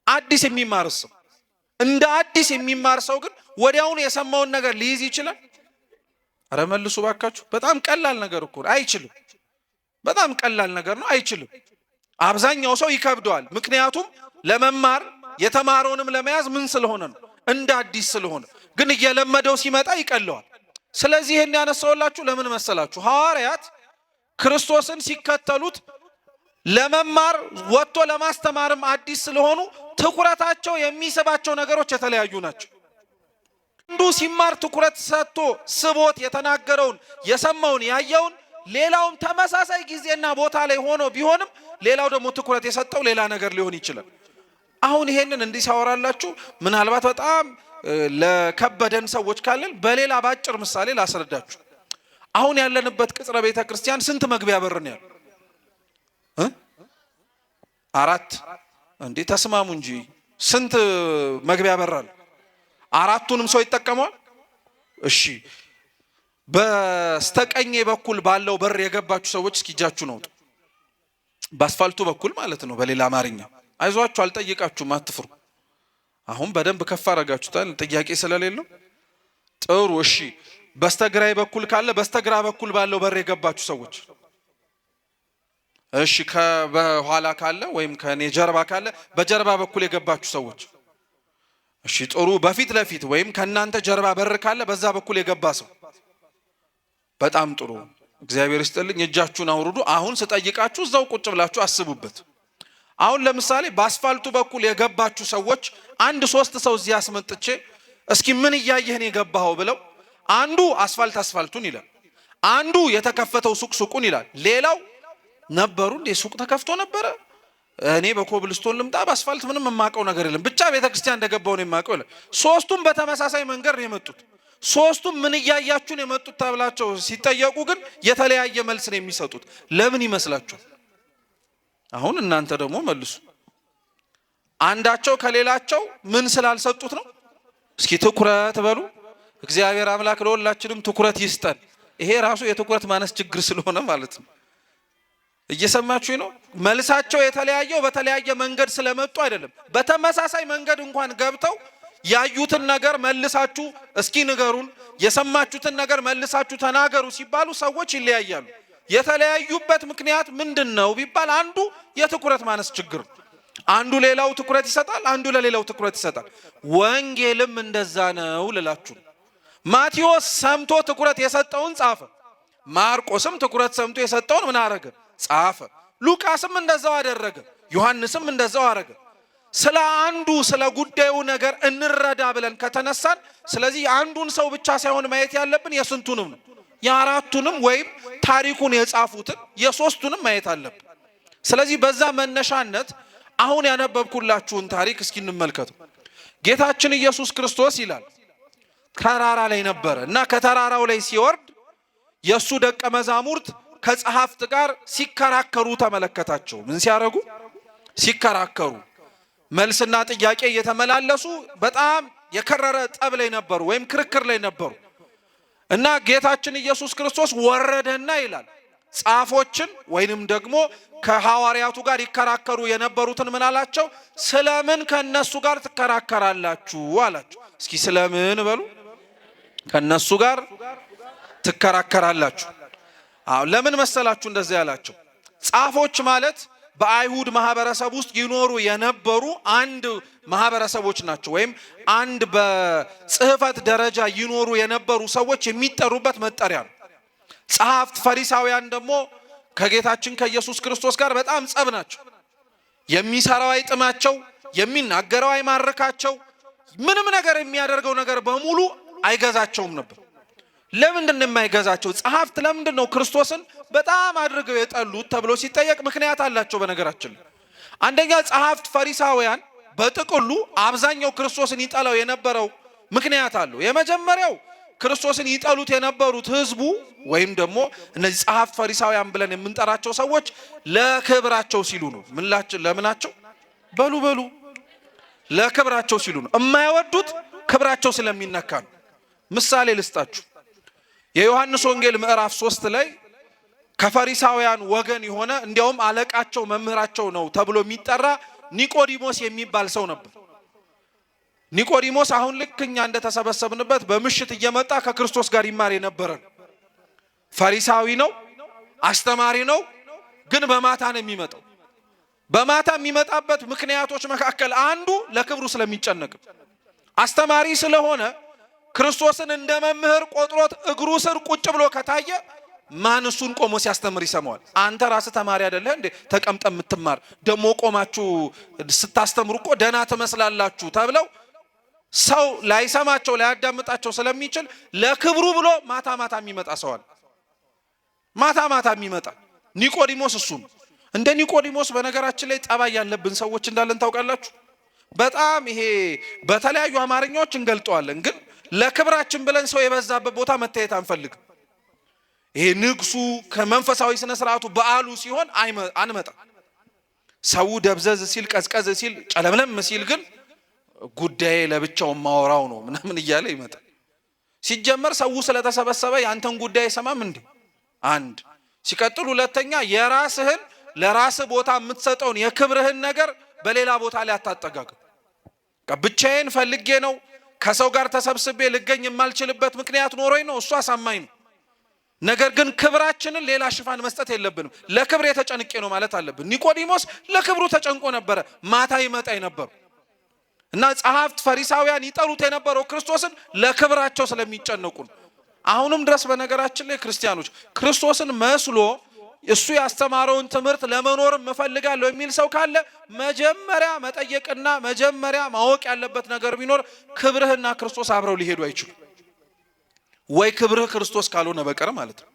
አዲስ የሚማር ሰው እንደ አዲስ የሚማር ሰው ግን ወዲያውኑ የሰማውን ነገር ሊይዝ ይችላል? አረ መልሱ ባካችሁ። በጣም ቀላል ነገር እኮ አይችልም። በጣም ቀላል ነገር ነው፣ አይችልም። አብዛኛው ሰው ይከብደዋል። ምክንያቱም ለመማር የተማረውንም ለመያዝ ምን ስለሆነ ነው? እንደ አዲስ ስለሆነ። ግን እየለመደው ሲመጣ ይቀለዋል። ስለዚህ ይህን ያነሳውላችሁ ለምን መሰላችሁ? ሐዋርያት ክርስቶስን ሲከተሉት ለመማር ወጥቶ ለማስተማርም አዲስ ስለሆኑ ትኩረታቸው የሚስባቸው ነገሮች የተለያዩ ናቸው። አንዱ ሲማር ትኩረት ሰጥቶ ስቦት የተናገረውን የሰማውን ያየውን፣ ሌላውም ተመሳሳይ ጊዜና ቦታ ላይ ሆኖ ቢሆንም ሌላው ደግሞ ትኩረት የሰጠው ሌላ ነገር ሊሆን ይችላል። አሁን ይሄንን እንዲህ ሳወራላችሁ ምናልባት በጣም ለከበደን ሰዎች ካለን በሌላ ባጭር ምሳሌ ላስረዳችሁ። አሁን ያለንበት ቅጽረ ቤተ ክርስቲያን ስንት መግቢያ በር ነው ያለው? 4 እንዴ ተስማሙ እንጂ ስንት መግቢያ በር አለ? 4ቱንም ሰው ይጠቀመዋል? እሺ በስተቀኝ በኩል ባለው በር የገባችሁ ሰዎች እስኪ እጃችሁን አውጡ። በአስፋልቱ በኩል ማለት ነው። በሌላ አማርኛ አይዟችሁ፣ አልጠይቃችሁም፣ አትፍሩ። አሁን በደንብ ከፍ አደረጋችሁታል ጥያቄ ስለሌለው ጥሩ። እሺ በስተግራይ በኩል ካለ በስተግራ በኩል ባለው በር የገባችሁ ሰዎች፣ እሺ ከበኋላ ካለ ወይም ከኔ ጀርባ ካለ በጀርባ በኩል የገባችሁ ሰዎች፣ እሺ ጥሩ። በፊት ለፊት ወይም ከናንተ ጀርባ በር ካለ በዛ በኩል የገባ ሰው በጣም ጥሩ። እግዚአብሔር ይስጥልኝ። እጃችሁን አውርዱ። አሁን ስጠይቃችሁ እዛው ቁጭ ብላችሁ አስቡበት። አሁን ለምሳሌ በአስፋልቱ በኩል የገባችሁ ሰዎች አንድ 3 ሰው እዚህ አስመጥቼ እስኪ ምን እያየህን የገባኸው ብለው አንዱ አስፋልቱን ይላል፣ አንዱ የተከፈተው ሱቁን ይላል፣ ሌላው ነበሩ እንዴ ሱቅ ተከፍቶ ነበረ እኔ በኮብልስቶን ልምጣ በአስፋልት ምንም የማውቀው ነገር የለም ብቻ ቤተክርስቲያን እንደገባው ነው የማውቀው ይላል። ሶስቱም በተመሳሳይ መንገድ ነው የመጡት። ሶስቱም ምን እያያችሁ ነው የመጡት ተብላቸው ሲጠየቁ ግን የተለያየ መልስ ነው የሚሰጡት። ለምን ይመስላችሁ? አሁን እናንተ ደግሞ መልሱ። አንዳቸው ከሌላቸው ምን ስላልሰጡት ነው? እስኪ ትኩረት በሉ። እግዚአብሔር አምላክ ለሁላችንም ትኩረት ይስጠን። ይሄ ራሱ የትኩረት ማነስ ችግር ስለሆነ ማለት ነው። እየሰማችሁ ነው? መልሳቸው የተለያየው በተለያየ መንገድ ስለመጡ አይደለም። በተመሳሳይ መንገድ እንኳን ገብተው ያዩትን ነገር መልሳችሁ እስኪ ንገሩን፣ የሰማችሁትን ነገር መልሳችሁ ተናገሩ ሲባሉ ሰዎች ይለያያሉ። የተለያዩበት ምክንያት ምንድነው ቢባል አንዱ የትኩረት ማነስ ችግር፣ አንዱ ሌላው ትኩረት ይሰጣል፣ አንዱ ለሌላው ትኩረት ይሰጣል። ወንጌልም እንደዛ ነው ልላችሁ። ማቴዎስ ሰምቶ ትኩረት የሰጠውን ጻፈ። ማርቆስም ትኩረት ሰምቶ የሰጠውን ምን አረገ? ጻፈ። ሉቃስም እንደዛው አደረገ። ዮሐንስም እንደዛው አረገ። ስለ አንዱ ስለ ጉዳዩ ነገር እንረዳ ብለን ከተነሳን ስለዚህ አንዱን ሰው ብቻ ሳይሆን ማየት ያለብን የስንቱንም ነው፣ የአራቱንም ወይም ታሪኩን የጻፉትን የሶስቱንም ማየት አለብን። ስለዚህ በዛ መነሻነት አሁን ያነበብኩላችሁን ታሪክ እስኪ እንመልከቱ። ጌታችን ኢየሱስ ክርስቶስ ይላል ተራራ ላይ ነበረ እና ከተራራው ላይ ሲወርድ የሱ ደቀ መዛሙርት ከጸሐፍት ጋር ሲከራከሩ ተመለከታቸው። ምን ሲያረጉ? ሲከራከሩ፣ መልስና ጥያቄ እየተመላለሱ በጣም የከረረ ጠብ ላይ ነበሩ ወይም ክርክር ላይ ነበሩ እና ጌታችን ኢየሱስ ክርስቶስ ወረደና ይላል ጻፎችን ወይንም ደግሞ ከሐዋርያቱ ጋር ይከራከሩ የነበሩትን ምን አላቸው? ስለምን ከነሱ ጋር ትከራከራላችሁ አላቸው። እስኪ ስለምን በሉ። ከነሱ ጋር ትከራከራላችሁ። አዎ ለምን መሰላችሁ እንደዚህ ያላቸው? ጻፎች ማለት በአይሁድ ማህበረሰብ ውስጥ ይኖሩ የነበሩ አንድ ማህበረሰቦች ናቸው። ወይም አንድ በጽህፈት ደረጃ ይኖሩ የነበሩ ሰዎች የሚጠሩበት መጠሪያ ነው። ጸሐፍት ፈሪሳውያን ደግሞ ከጌታችን ከኢየሱስ ክርስቶስ ጋር በጣም ጸብ ናቸው። የሚሰራው አይጥማቸው፣ የሚናገረው አይማርካቸው፣ ምንም ነገር የሚያደርገው ነገር በሙሉ አይገዛቸውም ነበር። ለምንድን ነው የማይገዛቸው? ጸሐፍት ለምንድን ነው ክርስቶስን በጣም አድርገው የጠሉት ተብሎ ሲጠየቅ ምክንያት አላቸው። በነገራችን አንደኛ ጸሐፍት ፈሪሳውያን በጥቅሉ አብዛኛው ክርስቶስን ይጠላው የነበረው ምክንያት አለው። የመጀመሪያው ክርስቶስን ይጠሉት የነበሩት ህዝቡ ወይም ደግሞ እነዚህ ጸሐፍት ፈሪሳውያን ብለን የምንጠራቸው ሰዎች ለክብራቸው ሲሉ ነው። ለምናቸው? በሉ ለክብራቸው ሲሉ ነው። የማይወዱት ክብራቸው ስለሚነካ ነው። ምሳሌ ልስጣችሁ። የዮሐንስ ወንጌል ምዕራፍ 3 ላይ ከፈሪሳውያን ወገን የሆነ እንዲያውም አለቃቸው መምህራቸው ነው ተብሎ የሚጠራ ኒቆዲሞስ የሚባል ሰው ነበር። ኒቆዲሞስ አሁን ልክ እኛ እንደተሰበሰብንበት በምሽት እየመጣ ከክርስቶስ ጋር ይማር የነበረ ነው። ፈሪሳዊ ነው፣ አስተማሪ ነው። ግን በማታ ነው የሚመጣው። በማታ የሚመጣበት ምክንያቶች መካከል አንዱ ለክብሩ ስለሚጨነቅ፣ አስተማሪ ስለሆነ ክርስቶስን እንደ መምህር ቆጥሮት እግሩ ስር ቁጭ ብሎ ከታየ ማን እሱን ቆሞ ሲያስተምር ይሰማዋል? አንተ ራስህ ተማሪ አይደለህ እንዴ ተቀምጠ የምትማር? ደሞ ቆማችሁ ስታስተምሩ እኮ ደህና ትመስላላችሁ ተብለው ሰው ላይሰማቸው ላያዳምጣቸው ስለሚችል ለክብሩ ብሎ ማታ ማታ የሚመጣ ሰዋል። ማታ የሚመጣ ኒቆዲሞስ እሱ ነው። እንደ ኒቆዲሞስ በነገራችን ላይ ጠባይ ያለብን ሰዎች እንዳለን ታውቃላችሁ። በጣም ይሄ በተለያዩ አማርኛዎች እንገልጠዋለን፣ ግን ለክብራችን ብለን ሰው የበዛበት ቦታ መታየት አንፈልግም። ይሄ ንግሱ ከመንፈሳዊ ስነ ስርዓቱ በዓሉ ሲሆን አንመጣ። ሰው ደብዘዝ ሲል ቀዝቀዝ ሲል ጨለምለም ሲል ግን ጉዳይ ለብቻው ማወራው ነው ምናምን እያለ ይመጣል። ሲጀመር ሰው ስለተሰበሰበ ያንተን ጉዳይ አይሰማም እንዴ? አንድ ሲቀጥል፣ ሁለተኛ የራስህን ለራስህ ቦታ የምትሰጠውን የክብርህን ነገር በሌላ ቦታ ላይ አታጠጋግም። ብቻዬን ፈልጌ ነው ከሰው ጋር ተሰብስቤ ልገኝ የማልችልበት ምክንያት ኖሮኝ ነው፣ እሱ አሳማኝ ነው። ነገር ግን ክብራችንን ሌላ ሽፋን መስጠት የለብንም። ለክብር የተጨንቄ ነው ማለት አለብን። ኒቆዲሞስ ለክብሩ ተጨንቆ ነበረ። ማታ ይመጣ ነበር እና ጸሐፍት ፈሪሳውያን ይጠሉት የነበረው ክርስቶስን ለክብራቸው ስለሚጨነቁ ነው። አሁንም ድረስ በነገራችን ላይ ክርስቲያኖች ክርስቶስን መስሎ እሱ ያስተማረውን ትምህርት ለመኖር እፈልጋለሁ የሚል ሰው ካለ መጀመሪያ መጠየቅና መጀመሪያ ማወቅ ያለበት ነገር ቢኖር ክብርህና ክርስቶስ አብረው ሊሄዱ አይችሉም። ወይ ክብርህ ክርስቶስ ካልሆነ በቀር ማለት ነው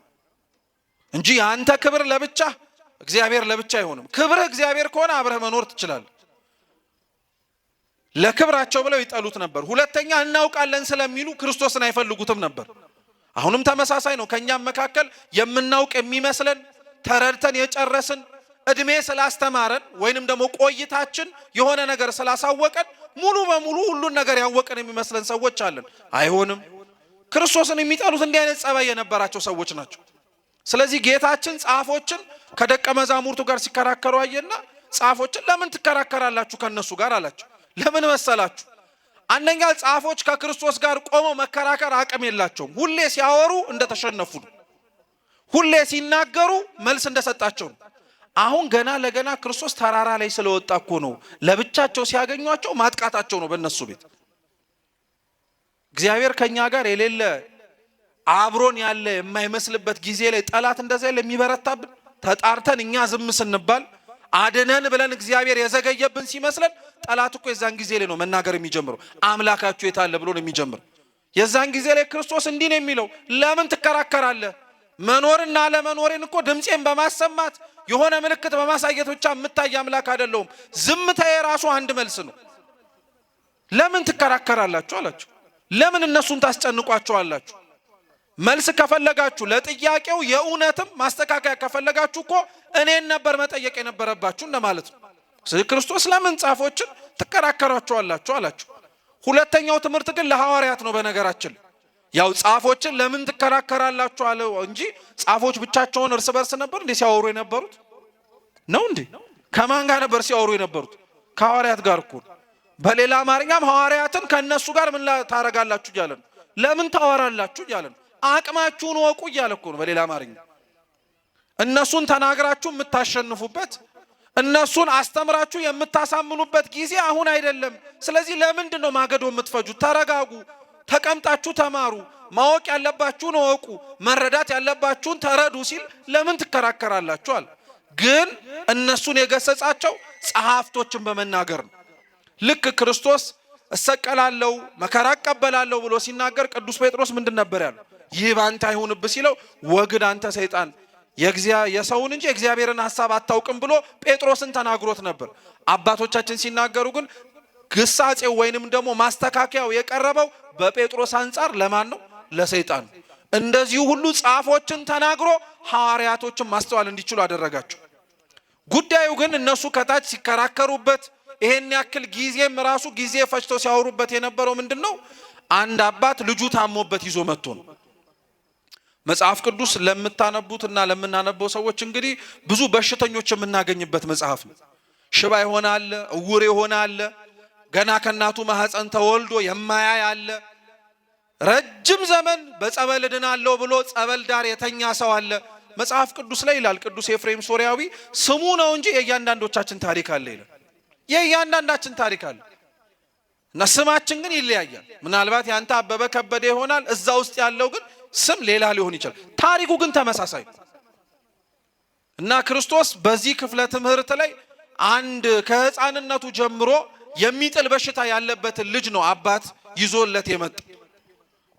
እንጂ አንተ ክብር ለብቻ እግዚአብሔር ለብቻ አይሆንም። ክብርህ እግዚአብሔር ከሆነ አብረህ መኖር ትችላለህ። ለክብራቸው ብለው ይጠሉት ነበር። ሁለተኛ እናውቃለን ስለሚሉ ክርስቶስን አይፈልጉትም ነበር። አሁንም ተመሳሳይ ነው። ከኛም መካከል የምናውቅ የሚመስለን ተረድተን የጨረስን እድሜ ስላስተማረን ወይንም ደግሞ ቆይታችን የሆነ ነገር ስላሳወቀን ሙሉ በሙሉ ሁሉን ነገር ያወቀን የሚመስለን ሰዎች አለን። አይሆንም። ክርስቶስን የሚጠሉት እንዲህ አይነት ጸባይ የነበራቸው ሰዎች ናቸው። ስለዚህ ጌታችን ጻፎችን ከደቀ መዛሙርቱ ጋር ሲከራከሩ አየና ጻፎችን ለምን ትከራከራላችሁ ከነሱ ጋር አላቸው። ለምን መሰላችሁ? አንደኛ ጻፎች ከክርስቶስ ጋር ቆመው መከራከር አቅም የላቸውም። ሁሌ ሲያወሩ እንደተሸነፉ ነው። ሁሌ ሲናገሩ መልስ እንደሰጣቸው ነው። አሁን ገና ለገና ክርስቶስ ተራራ ላይ ስለወጣ እኮ ነው ለብቻቸው ሲያገኟቸው ማጥቃታቸው ነው በእነሱ ቤት። እግዚአብሔር ከኛ ጋር የሌለ አብሮን ያለ የማይመስልበት ጊዜ ላይ ጠላት እንደዚያ ለሚበረታብን ተጣርተን እኛ ዝም ስንባል አድነን ብለን እግዚአብሔር የዘገየብን ሲመስለን ጠላት እኮ የዛን ጊዜ ላይ ነው መናገር የሚጀምረው። አምላካችሁ የታለ ብሎ ነው የሚጀምረው። የዛን ጊዜ ላይ ክርስቶስ እንዲህ ነው የሚለው፣ ለምን ትከራከራለህ? መኖርና ለመኖሬን እኮ ድምፄን በማሰማት የሆነ ምልክት በማሳየት ብቻ የምታይ አምላክ አይደለሁም። ዝምታዬ ራሱ አንድ መልስ ነው። ለምን ትከራከራላችሁ አላችሁ። ለምን እነሱን ታስጨንቋቸዋላችሁ? መልስ ከፈለጋችሁ ለጥያቄው የእውነትም ማስተካከያ ከፈለጋችሁ እኮ እኔን ነበር መጠየቅ የነበረባችሁ እንደማለት ነው። ስለዚህ ክርስቶስ ለምን ጻፎችን ትከራከሯቸዋላችሁ አላችሁ። ሁለተኛው ትምህርት ግን ለሐዋርያት ነው። በነገራችን ያው ጻፎችን ለምን ትከራከራላችሁ አለው እንጂ ጻፎች ብቻቸውን እርስ በርስ ነበር እንዴ ሲያወሩ የነበሩት ነው እንዴ? ከማን ጋር ነበር ሲያወሩ የነበሩት? ከሐዋርያት ጋር እኮ። በሌላ አማርኛም ሐዋርያትን ከነሱ ጋር ምን ታረጋላችሁ እያለ ነው። ለምን ታወራላችሁ እያለ ነው። አቅማችሁን ወቁ እያለ እኮ ነው በሌላ አማርኛ። እነሱን ተናግራችሁ የምታሸንፉበት እነሱን አስተምራችሁ የምታሳምኑበት ጊዜ አሁን አይደለም። ስለዚህ ለምንድን ነው ማገዶ የምትፈጁት? ተረጋጉ፣ ተቀምጣችሁ ተማሩ፣ ማወቅ ያለባችሁን ወቁ፣ መረዳት ያለባችሁን ተረዱ ሲል ለምን ትከራከራላችሁ አለ። ግን እነሱን የገሰጻቸው ጸሐፍቶችን በመናገር ነው። ልክ ክርስቶስ እሰቀላለሁ መከራ እቀበላለሁ ብሎ ሲናገር ቅዱስ ጴጥሮስ ምንድን ነበር ያለው? ይህ ባንተ አይሁንብህ ሲለው ወግድ አንተ ሰይጣን የሰውን እንጂ የእግዚአብሔርን ሐሳብ አታውቅም ብሎ ጴጥሮስን ተናግሮት ነበር። አባቶቻችን ሲናገሩ ግን ግሳጼው ወይንም ደግሞ ማስተካከያው የቀረበው በጴጥሮስ አንጻር ለማን ነው? ለሰይጣን ነው። እንደዚሁ ሁሉ ጻፎችን ተናግሮ ሐዋርያቶችን ማስተዋል እንዲችሉ አደረጋቸው። ጉዳዩ ግን እነሱ ከታች ሲከራከሩበት ይሄን ያክል ጊዜም ራሱ ጊዜ ፈጅተው ሲያወሩበት የነበረው ምንድነው? አንድ አባት ልጁ ታሞበት ይዞ መጥቶ ነው። መጽሐፍ ቅዱስ ለምታነቡትና ለምናነበው ሰዎች እንግዲህ ብዙ በሽተኞች የምናገኝበት መጽሐፍ ነው። ሽባ ይሆናል፣ እውር ይሆናል፣ ገና ከእናቱ ማህፀን ተወልዶ የማያይ አለ፣ ረጅም ዘመን በጸበል ድናለሁ ብሎ ጸበል ዳር የተኛ ሰው አለ። መጽሐፍ ቅዱስ ላይ ይላል ቅዱስ ኤፍሬም ሶርያዊ ስሙ ነው እንጂ የእያንዳንዶቻችን ታሪክ አለ ይላል። የእያንዳንዳችን ታሪክ አለ እና ስማችን ግን ይለያያል። ምናልባት ያንተ አበበ ከበደ ይሆናል፣ እዛ ውስጥ ያለው ግን ስም ሌላ ሊሆን ይችላል። ታሪኩ ግን ተመሳሳይ እና ክርስቶስ በዚህ ክፍለ ትምህርት ላይ አንድ ከህፃንነቱ ጀምሮ የሚጥል በሽታ ያለበትን ልጅ ነው አባት ይዞለት የመጣ።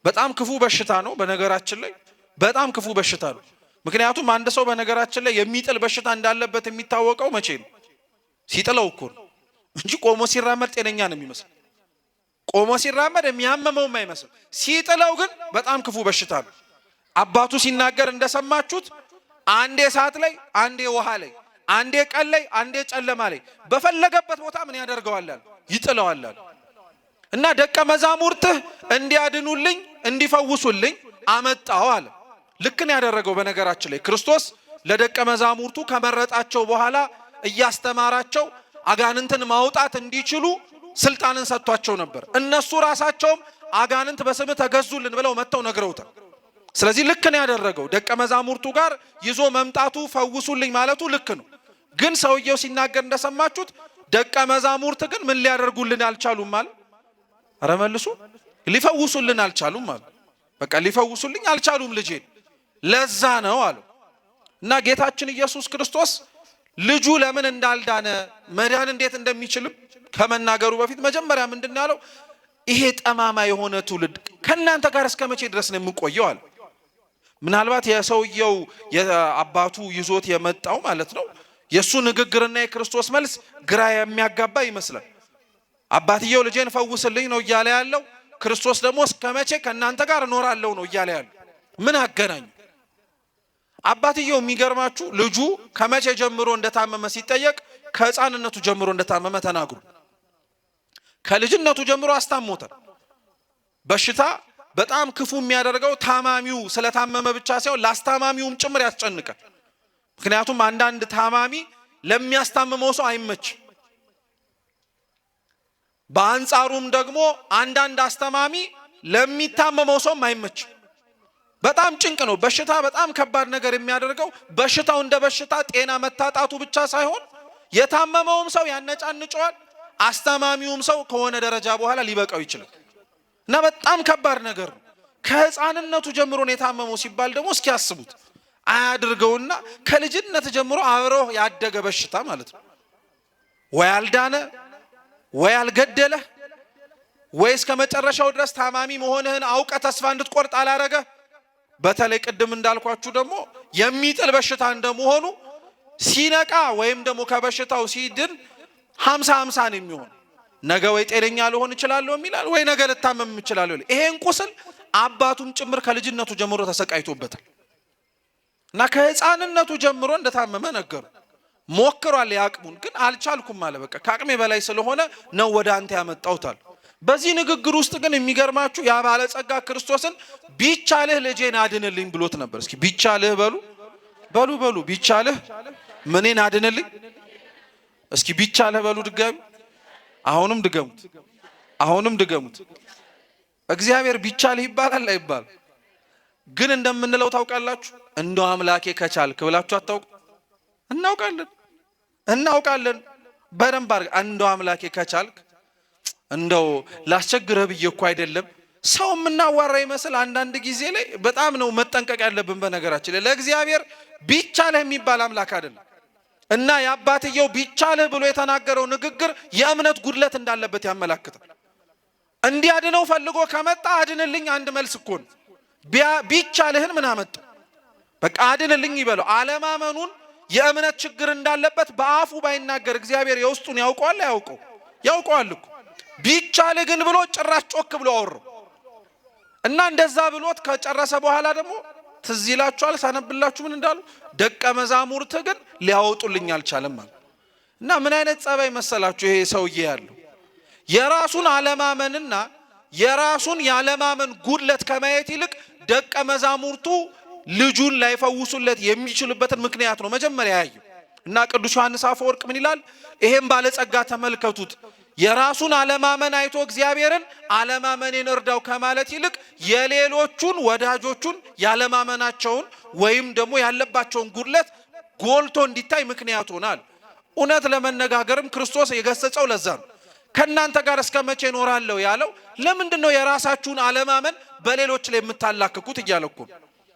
በጣም ክፉ በሽታ ነው በነገራችን ላይ በጣም ክፉ በሽታ ነው። ምክንያቱም አንድ ሰው በነገራችን ላይ የሚጥል በሽታ እንዳለበት የሚታወቀው መቼ ነው? ሲጥለው እኮ ነው እንጂ ቆሞ ሲራመድ ጤነኛ ነው የሚመስል። ቆሞ ሲራመድ የሚያመመው የማይመስል፣ ሲጥለው ግን በጣም ክፉ በሽታ ነው። አባቱ ሲናገር እንደሰማችሁት አንዴ እሳት ላይ፣ አንዴ ውሃ ላይ፣ አንዴ ቀን ላይ፣ አንዴ ጨለማ ላይ በፈለገበት ቦታ ምን ያደርገዋል? ይጥለዋል። እና ደቀ መዛሙርትህ እንዲያድኑልኝ እንዲፈውሱልኝ አመጣው አለ። ልክ ነው ያደረገው። በነገራችን ላይ ክርስቶስ ለደቀ መዛሙርቱ ከመረጣቸው በኋላ እያስተማራቸው አጋንንትን ማውጣት እንዲችሉ ስልጣንን ሰጥቷቸው ነበር። እነሱ ራሳቸውም አጋንንት በስም ተገዙልን ብለው መጥተው ነግረውታል። ስለዚህ ልክ ነው ያደረገው። ደቀ መዛሙርቱ ጋር ይዞ መምጣቱ ፈውሱልኝ ማለቱ ልክ ነው። ግን ሰውየው ሲናገር እንደሰማችሁት ደቀ መዛሙርት ግን ምን ሊያደርጉልን አልቻሉም ማለት አረ መልሱ ሊፈውሱልን አልቻሉም ማለት በቃ ሊፈውሱልኝ አልቻሉም ልጄን ለዛ ነው አሉ። እና ጌታችን ኢየሱስ ክርስቶስ ልጁ ለምን እንዳልዳነ መዳን እንዴት እንደሚችልም ከመናገሩ በፊት መጀመሪያ ምንድነው ያለው? ይሄ ጠማማ የሆነ ትውልድ ከናንተ ጋር እስከ መቼ ድረስ ነው የምቆየው አለ። ምናልባት የሰውየው የአባቱ ይዞት የመጣው ማለት ነው የሱ ንግግርና የክርስቶስ መልስ ግራ የሚያጋባ ይመስላል። አባትየው ልጄን ፈውስልኝ ነው እያለ ያለው፣ ክርስቶስ ደግሞ እስከ መቼ ከናንተ ጋር እኖራለሁ ነው እያለ ያለው። ምን አገናኙ? አባትየው የሚገርማችሁ ልጁ ከመቼ ጀምሮ እንደታመመ ሲጠየቅ ከሕፃንነቱ ጀምሮ እንደታመመ ተናግሩ። ከልጅነቱ ጀምሮ አስታሞታል። በሽታ በጣም ክፉ የሚያደርገው ታማሚው ስለታመመ ብቻ ሳይሆን ላስታማሚውም ጭምር ያስጨንቃል። ምክንያቱም አንዳንድ ታማሚ ለሚያስታምመው ሰው አይመች። በአንጻሩም ደግሞ አንዳንድ አስተማሚ ለሚታመመው ሰው አይመች። በጣም ጭንቅ ነው። በሽታ በጣም ከባድ ነገር የሚያደርገው በሽታው እንደ በሽታ ጤና መታጣቱ ብቻ ሳይሆን የታመመውም ሰው ያነጫንጨዋል፣ አስተማሚውም ሰው ከሆነ ደረጃ በኋላ ሊበቃው ይችላል። እና በጣም ከባድ ነገር ነው። ከሕፃንነቱ ጀምሮ ነው የታመመው ሲባል ደግሞ እስኪ ያስቡት አያድርገውና ከልጅነት ጀምሮ አብሮ ያደገ በሽታ ማለት ነው። ወይ አልዳነ ወይ አልገደለ ወይ እስከ መጨረሻው ድረስ ታማሚ መሆንህን አውቀ ተስፋ እንድትቆርጥ አላረገ። በተለይ ቅድም እንዳልኳችሁ ደግሞ የሚጥል በሽታ እንደመሆኑ ሲነቃ ወይም ደግሞ ከበሽታው ሲድን 50-50 ነው የሚሆን። ነገ ወይ ጤነኛ ልሆን እችላለሁ የሚላል ወይ ነገ ልታመም እችላለሁ። ይሄን ቁስል አባቱም ጭምር ከልጅነቱ ጀምሮ ተሰቃይቶበታል። እና ከሕፃንነቱ ጀምሮ እንደታመመ ነገሩ። ሞክሯል ያቅሙን ግን አልቻልኩም አለ። በቃ ከአቅሜ በላይ ስለሆነ ነው ወደ አንተ ያመጣውታል። በዚህ ንግግር ውስጥ ግን የሚገርማችሁ ያ ባለጸጋ ክርስቶስን ቢቻልህ ልጄን አድንልኝ ብሎት ነበር። እስኪ ቢቻልህ በሉ ቢቻልህ ምኔን አድንልኝ? እስኪ ቢቻልህ በሉ ድጋሚ። አሁንም ድገሙት። እግዚአብሔር ቢቻልህ ይባላል አይባል? ግን እንደምንለው ታውቃላችሁ? እንደው አምላኬ ከቻልክ ብላችሁ አታውቁ? እናውቃለን በደንብ አድርገን እንደው አምላኬ ከቻልክ እንደው ላስቸግረህ ብዬ እኮ አይደለም። ሰው የምናዋራ ይመስል አንዳንድ ጊዜ ላይ በጣም ነው መጠንቀቅ ያለብን። በነገራችን ላይ ለእግዚአብሔር ቢቻልህ የሚባል አምላክ አይደለም። እና የአባትየው ቢቻልህ ብሎ የተናገረው ንግግር የእምነት ጉድለት እንዳለበት ያመላክታል። እንዲያድነው ፈልጎ ከመጣ አድንልኝ አንድ መልስ እኮ ነው። ቢቻልህን ምን አመጣ? በቃ አድንልኝ ይበለው። አለማመኑን የእምነት ችግር እንዳለበት በአፉ ባይናገር እግዚአብሔር የውስጡን ያውቀዋል። ያውቀዋል እኮ ቢቻልህ ግን ብሎ ጭራሽ ጮክ ብሎ አወራው። እና እንደዛ ብሎት ከጨረሰ በኋላ ደግሞ ትዝ ይላችኋል ሳነብላችሁ ምን እንዳሉ? ደቀ መዛሙርት ግን ሊያወጡልኝ አልቻለም ማለት። እና ምን አይነት ጸባይ መሰላችሁ ይሄ ሰውዬ ያለው? የራሱን አለማመንና የራሱን ያለማመን ጉድለት ከማየት ይልቅ ደቀ መዛሙርቱ ልጁን ላይፈውሱለት የሚችሉበትን ምክንያት ነው መጀመሪያ ያየው። እና ቅዱስ ዮሐንስ አፈወርቅ ምን ይላል? ይሄን ባለጸጋ ተመልከቱት። የራሱን አለማመን አይቶ እግዚአብሔርን አለማመኔን እርዳው ከማለት ይልቅ የሌሎቹን ወዳጆቹን ያለማመናቸውን ወይም ደግሞ ያለባቸውን ጉድለት ጎልቶ እንዲታይ ምክንያት ሆናል። እውነት ለመነጋገርም ክርስቶስ የገሰጸው ለዛ ነው። ከናንተ ጋር እስከ መቼ እኖራለሁ ያለው ለምንድነው? የራሳችሁን አለማመን በሌሎች ላይ የምታላክኩት እያለኩ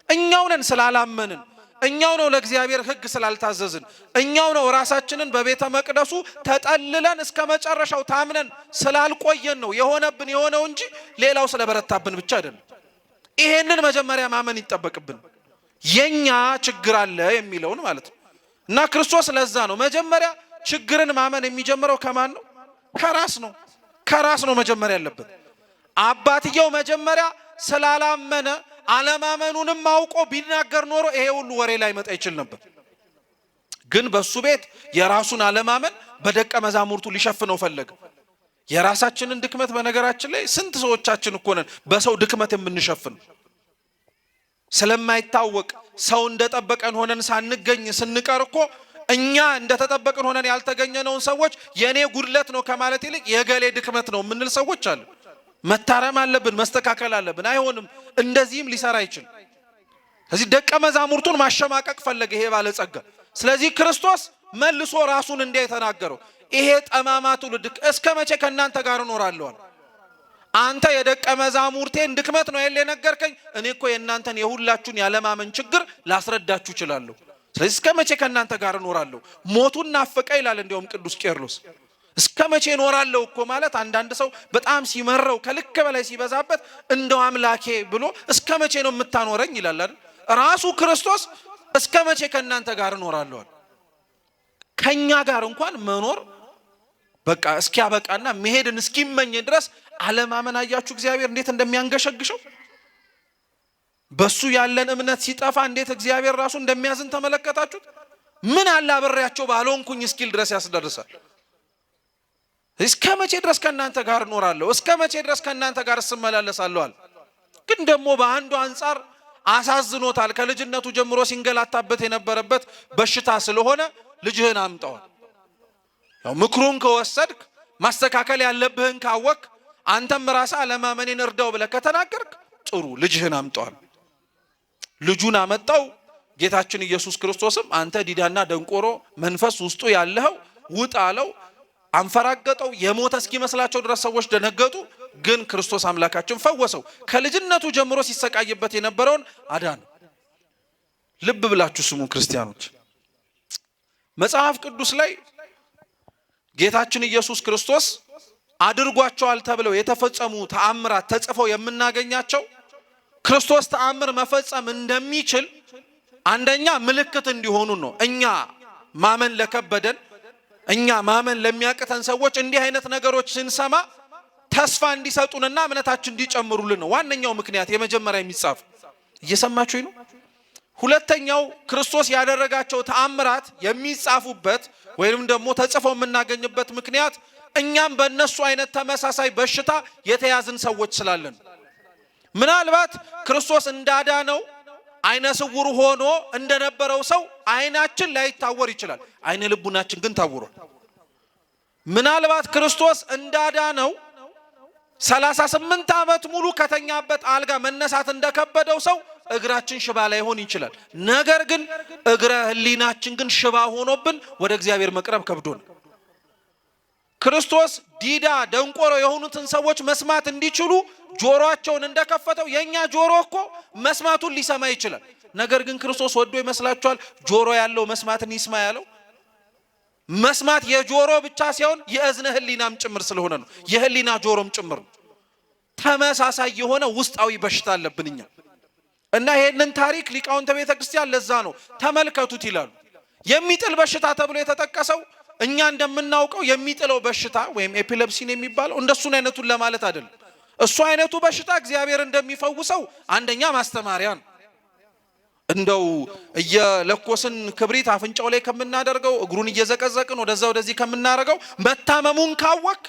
እኛው ነን ስላላመንን፣ እኛው ነው ለእግዚአብሔር ሕግ ስላልታዘዝን፣ እኛው ነው ራሳችንን በቤተ መቅደሱ ተጠልለን እስከ መጨረሻው ታምነን ስላልቆየን ነው የሆነብን የሆነው እንጂ ሌላው ስለበረታብን ብቻ አይደለም። ይሄንን መጀመሪያ ማመን ይጠበቅብን። የኛ ችግር አለ የሚለውን ማለት ነው። እና ክርስቶስ ለዛ ነው መጀመሪያ ችግርን ማመን የሚጀምረው ከማን ነው? ከራስ ነው መጀመሪያ ያለበት። አባትየው መጀመሪያ ስላላመነ አለማመኑንም አውቆ ቢናገር ኖሮ ይሄ ሁሉ ወሬ ላይ መጣ ይችል ነበር። ግን በሱ ቤት የራሱን አለማመን በደቀ መዛሙርቱ ሊሸፍነው ፈለገ። የራሳችንን ድክመት በነገራችን ላይ ስንት ሰዎቻችን እኮ ነን በሰው ድክመት የምንሸፍን ስለማይታወቅ ሰው እንደጠበቀን ሆነን ሳንገኝ ስንቀር እኮ እኛ እንደተጠበቀን ሆነን ያልተገኘነውን ሰዎች የኔ ጉድለት ነው ከማለት ይልቅ የገሌ ድክመት ነው የምንል ሰዎች አሉ። መታረም አለብን፣ መስተካከል አለብን። አይሆንም፣ እንደዚህም ሊሰራ አይችልም። ስለዚህ ደቀ መዛሙርቱን ማሸማቀቅ ፈለገ ይሄ ባለጸጋ። ስለዚህ ክርስቶስ መልሶ ራሱን እንዲያ የተናገረው ይሄ ጠማማ ትውልድ እስከ መቼ ከእናንተ ጋር እኖራለሁ? አንተ የደቀ መዛሙርቴን ድክመት ነው የነገርከኝ። እኔ እኮ የእናንተን የሁላችሁን ያለማመን ችግር ላስረዳችሁ እችላለሁ። ስለዚህ እስከ መቼ ከእናንተ ጋር እኖራለሁ? ሞቱን ናፈቀ ይላል እንዲያውም ቅዱስ ቄርሎስ። እስከ መቼ እኖራለሁ እኮ ማለት አንዳንድ ሰው በጣም ሲመረው ከልክ በላይ ሲበዛበት እንደው አምላኬ ብሎ እስከ መቼ ነው የምታኖረኝ ይላል አይደል? ራሱ ክርስቶስ እስከ መቼ ከእናንተ ጋር እኖራለሁ? ከኛ ጋር እንኳን መኖር በቃ እስኪያበቃና መሄድን እስኪመኝ ድረስ አለማመን አያችሁ እግዚአብሔር እንዴት እንደሚያንገሸግሸው። በሱ ያለን እምነት ሲጠፋ እንዴት እግዚአብሔር ራሱ እንደሚያዝን ተመለከታችሁት? ምን አለ አብሬያቸው ባልሆንኩኝ እስኪል ድረስ ያስደርሳል። እስከ መቼ ድረስ ከእናንተ ጋር እኖራለሁ? እስከ መቼ ድረስ ከእናንተ ጋር እስመላለሳለሁ? ግን ደግሞ በአንዱ አንጻር አሳዝኖታል። ከልጅነቱ ጀምሮ ሲንገላታበት የነበረበት በሽታ ስለሆነ ልጅህን አምጣዋል። ያው ምክሩን ከወሰድክ ማስተካከል ያለብህን ካወቅ አንተም ራስህ አለማመኔን እርዳው ብለህ ከተናገርክ ጥሩ ልጅህን አምጣዋል። ልጁን አመጣው። ጌታችን ኢየሱስ ክርስቶስም አንተ ዲዳና ደንቆሮ መንፈስ ውስጡ ያለኸው ውጣ አለው። አንፈራገጠው። የሞተ እስኪመስላቸው ድረስ ሰዎች ደነገጡ። ግን ክርስቶስ አምላካችን ፈወሰው። ከልጅነቱ ጀምሮ ሲሰቃይበት የነበረውን አዳነ። ልብ ብላችሁ ስሙ ክርስቲያኖች። መጽሐፍ ቅዱስ ላይ ጌታችን ኢየሱስ ክርስቶስ አድርጓቸዋል ተብለው የተፈጸሙ ተአምራት ተጽፈው የምናገኛቸው ክርስቶስ ተአምር መፈጸም እንደሚችል አንደኛ ምልክት እንዲሆኑ ነው። እኛ ማመን ለከበደን፣ እኛ ማመን ለሚያቅተን ሰዎች እንዲህ አይነት ነገሮች ስንሰማ ተስፋ እንዲሰጡንና እምነታችን እንዲጨምሩልን ነው ዋነኛው ምክንያት። የመጀመሪያ የሚጻፍ እየሰማችሁኝ ነው። ሁለተኛው ክርስቶስ ያደረጋቸው ተአምራት የሚጻፉበት ወይንም ደግሞ ተጽፈው የምናገኝበት ምክንያት እኛም በእነሱ አይነት ተመሳሳይ በሽታ የተያዝን ሰዎች ስላለን። ምናልባት ክርስቶስ እንዳዳነው አይነ ስውር ሆኖ እንደነበረው ሰው አይናችን ላይታወር ይችላል። አይነ ልቡናችን ግን ታውሯል። ምናልባት ክርስቶስ እንዳዳነው 38 ዓመት ሙሉ ከተኛበት አልጋ መነሳት እንደከበደው ሰው እግራችን ሽባ ላይሆን ይችላል። ነገር ግን እግረ ህሊናችን ግን ሽባ ሆኖብን ወደ እግዚአብሔር መቅረብ ከብዶን። ክርስቶስ ዲዳ ደንቆሮ የሆኑትን ሰዎች መስማት እንዲችሉ ጆሮአቸውን እንደከፈተው የኛ ጆሮ እኮ መስማቱን ሊሰማ ይችላል። ነገር ግን ክርስቶስ ወዶ ይመስላችኋል ጆሮ ያለው መስማትን ይስማ ያለው? መስማት የጆሮ ብቻ ሳይሆን የእዝነ ህሊናም ጭምር ስለሆነ ነው። የህሊና ጆሮም ጭምር ነው። ተመሳሳይ የሆነ ውስጣዊ በሽታ አለብን እኛ እና ይሄንን ታሪክ ሊቃውንተ ቤተ ክርስቲያን ለዛ ነው ተመልከቱት ይላሉ። የሚጥል በሽታ ተብሎ የተጠቀሰው እኛ እንደምናውቀው የሚጥለው በሽታ ወይም ኤፒሌፕሲን የሚባለው እንደሱን አይነቱን ለማለት አይደለም። እሱ አይነቱ በሽታ እግዚአብሔር እንደሚፈውሰው አንደኛ ማስተማሪያ ነው። እንደው እየለኮስን ክብሪት አፍንጫው ላይ ከምናደርገው እግሩን እየዘቀዘቅን ወደዛ ወደዚህ ከምናደርገው መታመሙን ካወቅ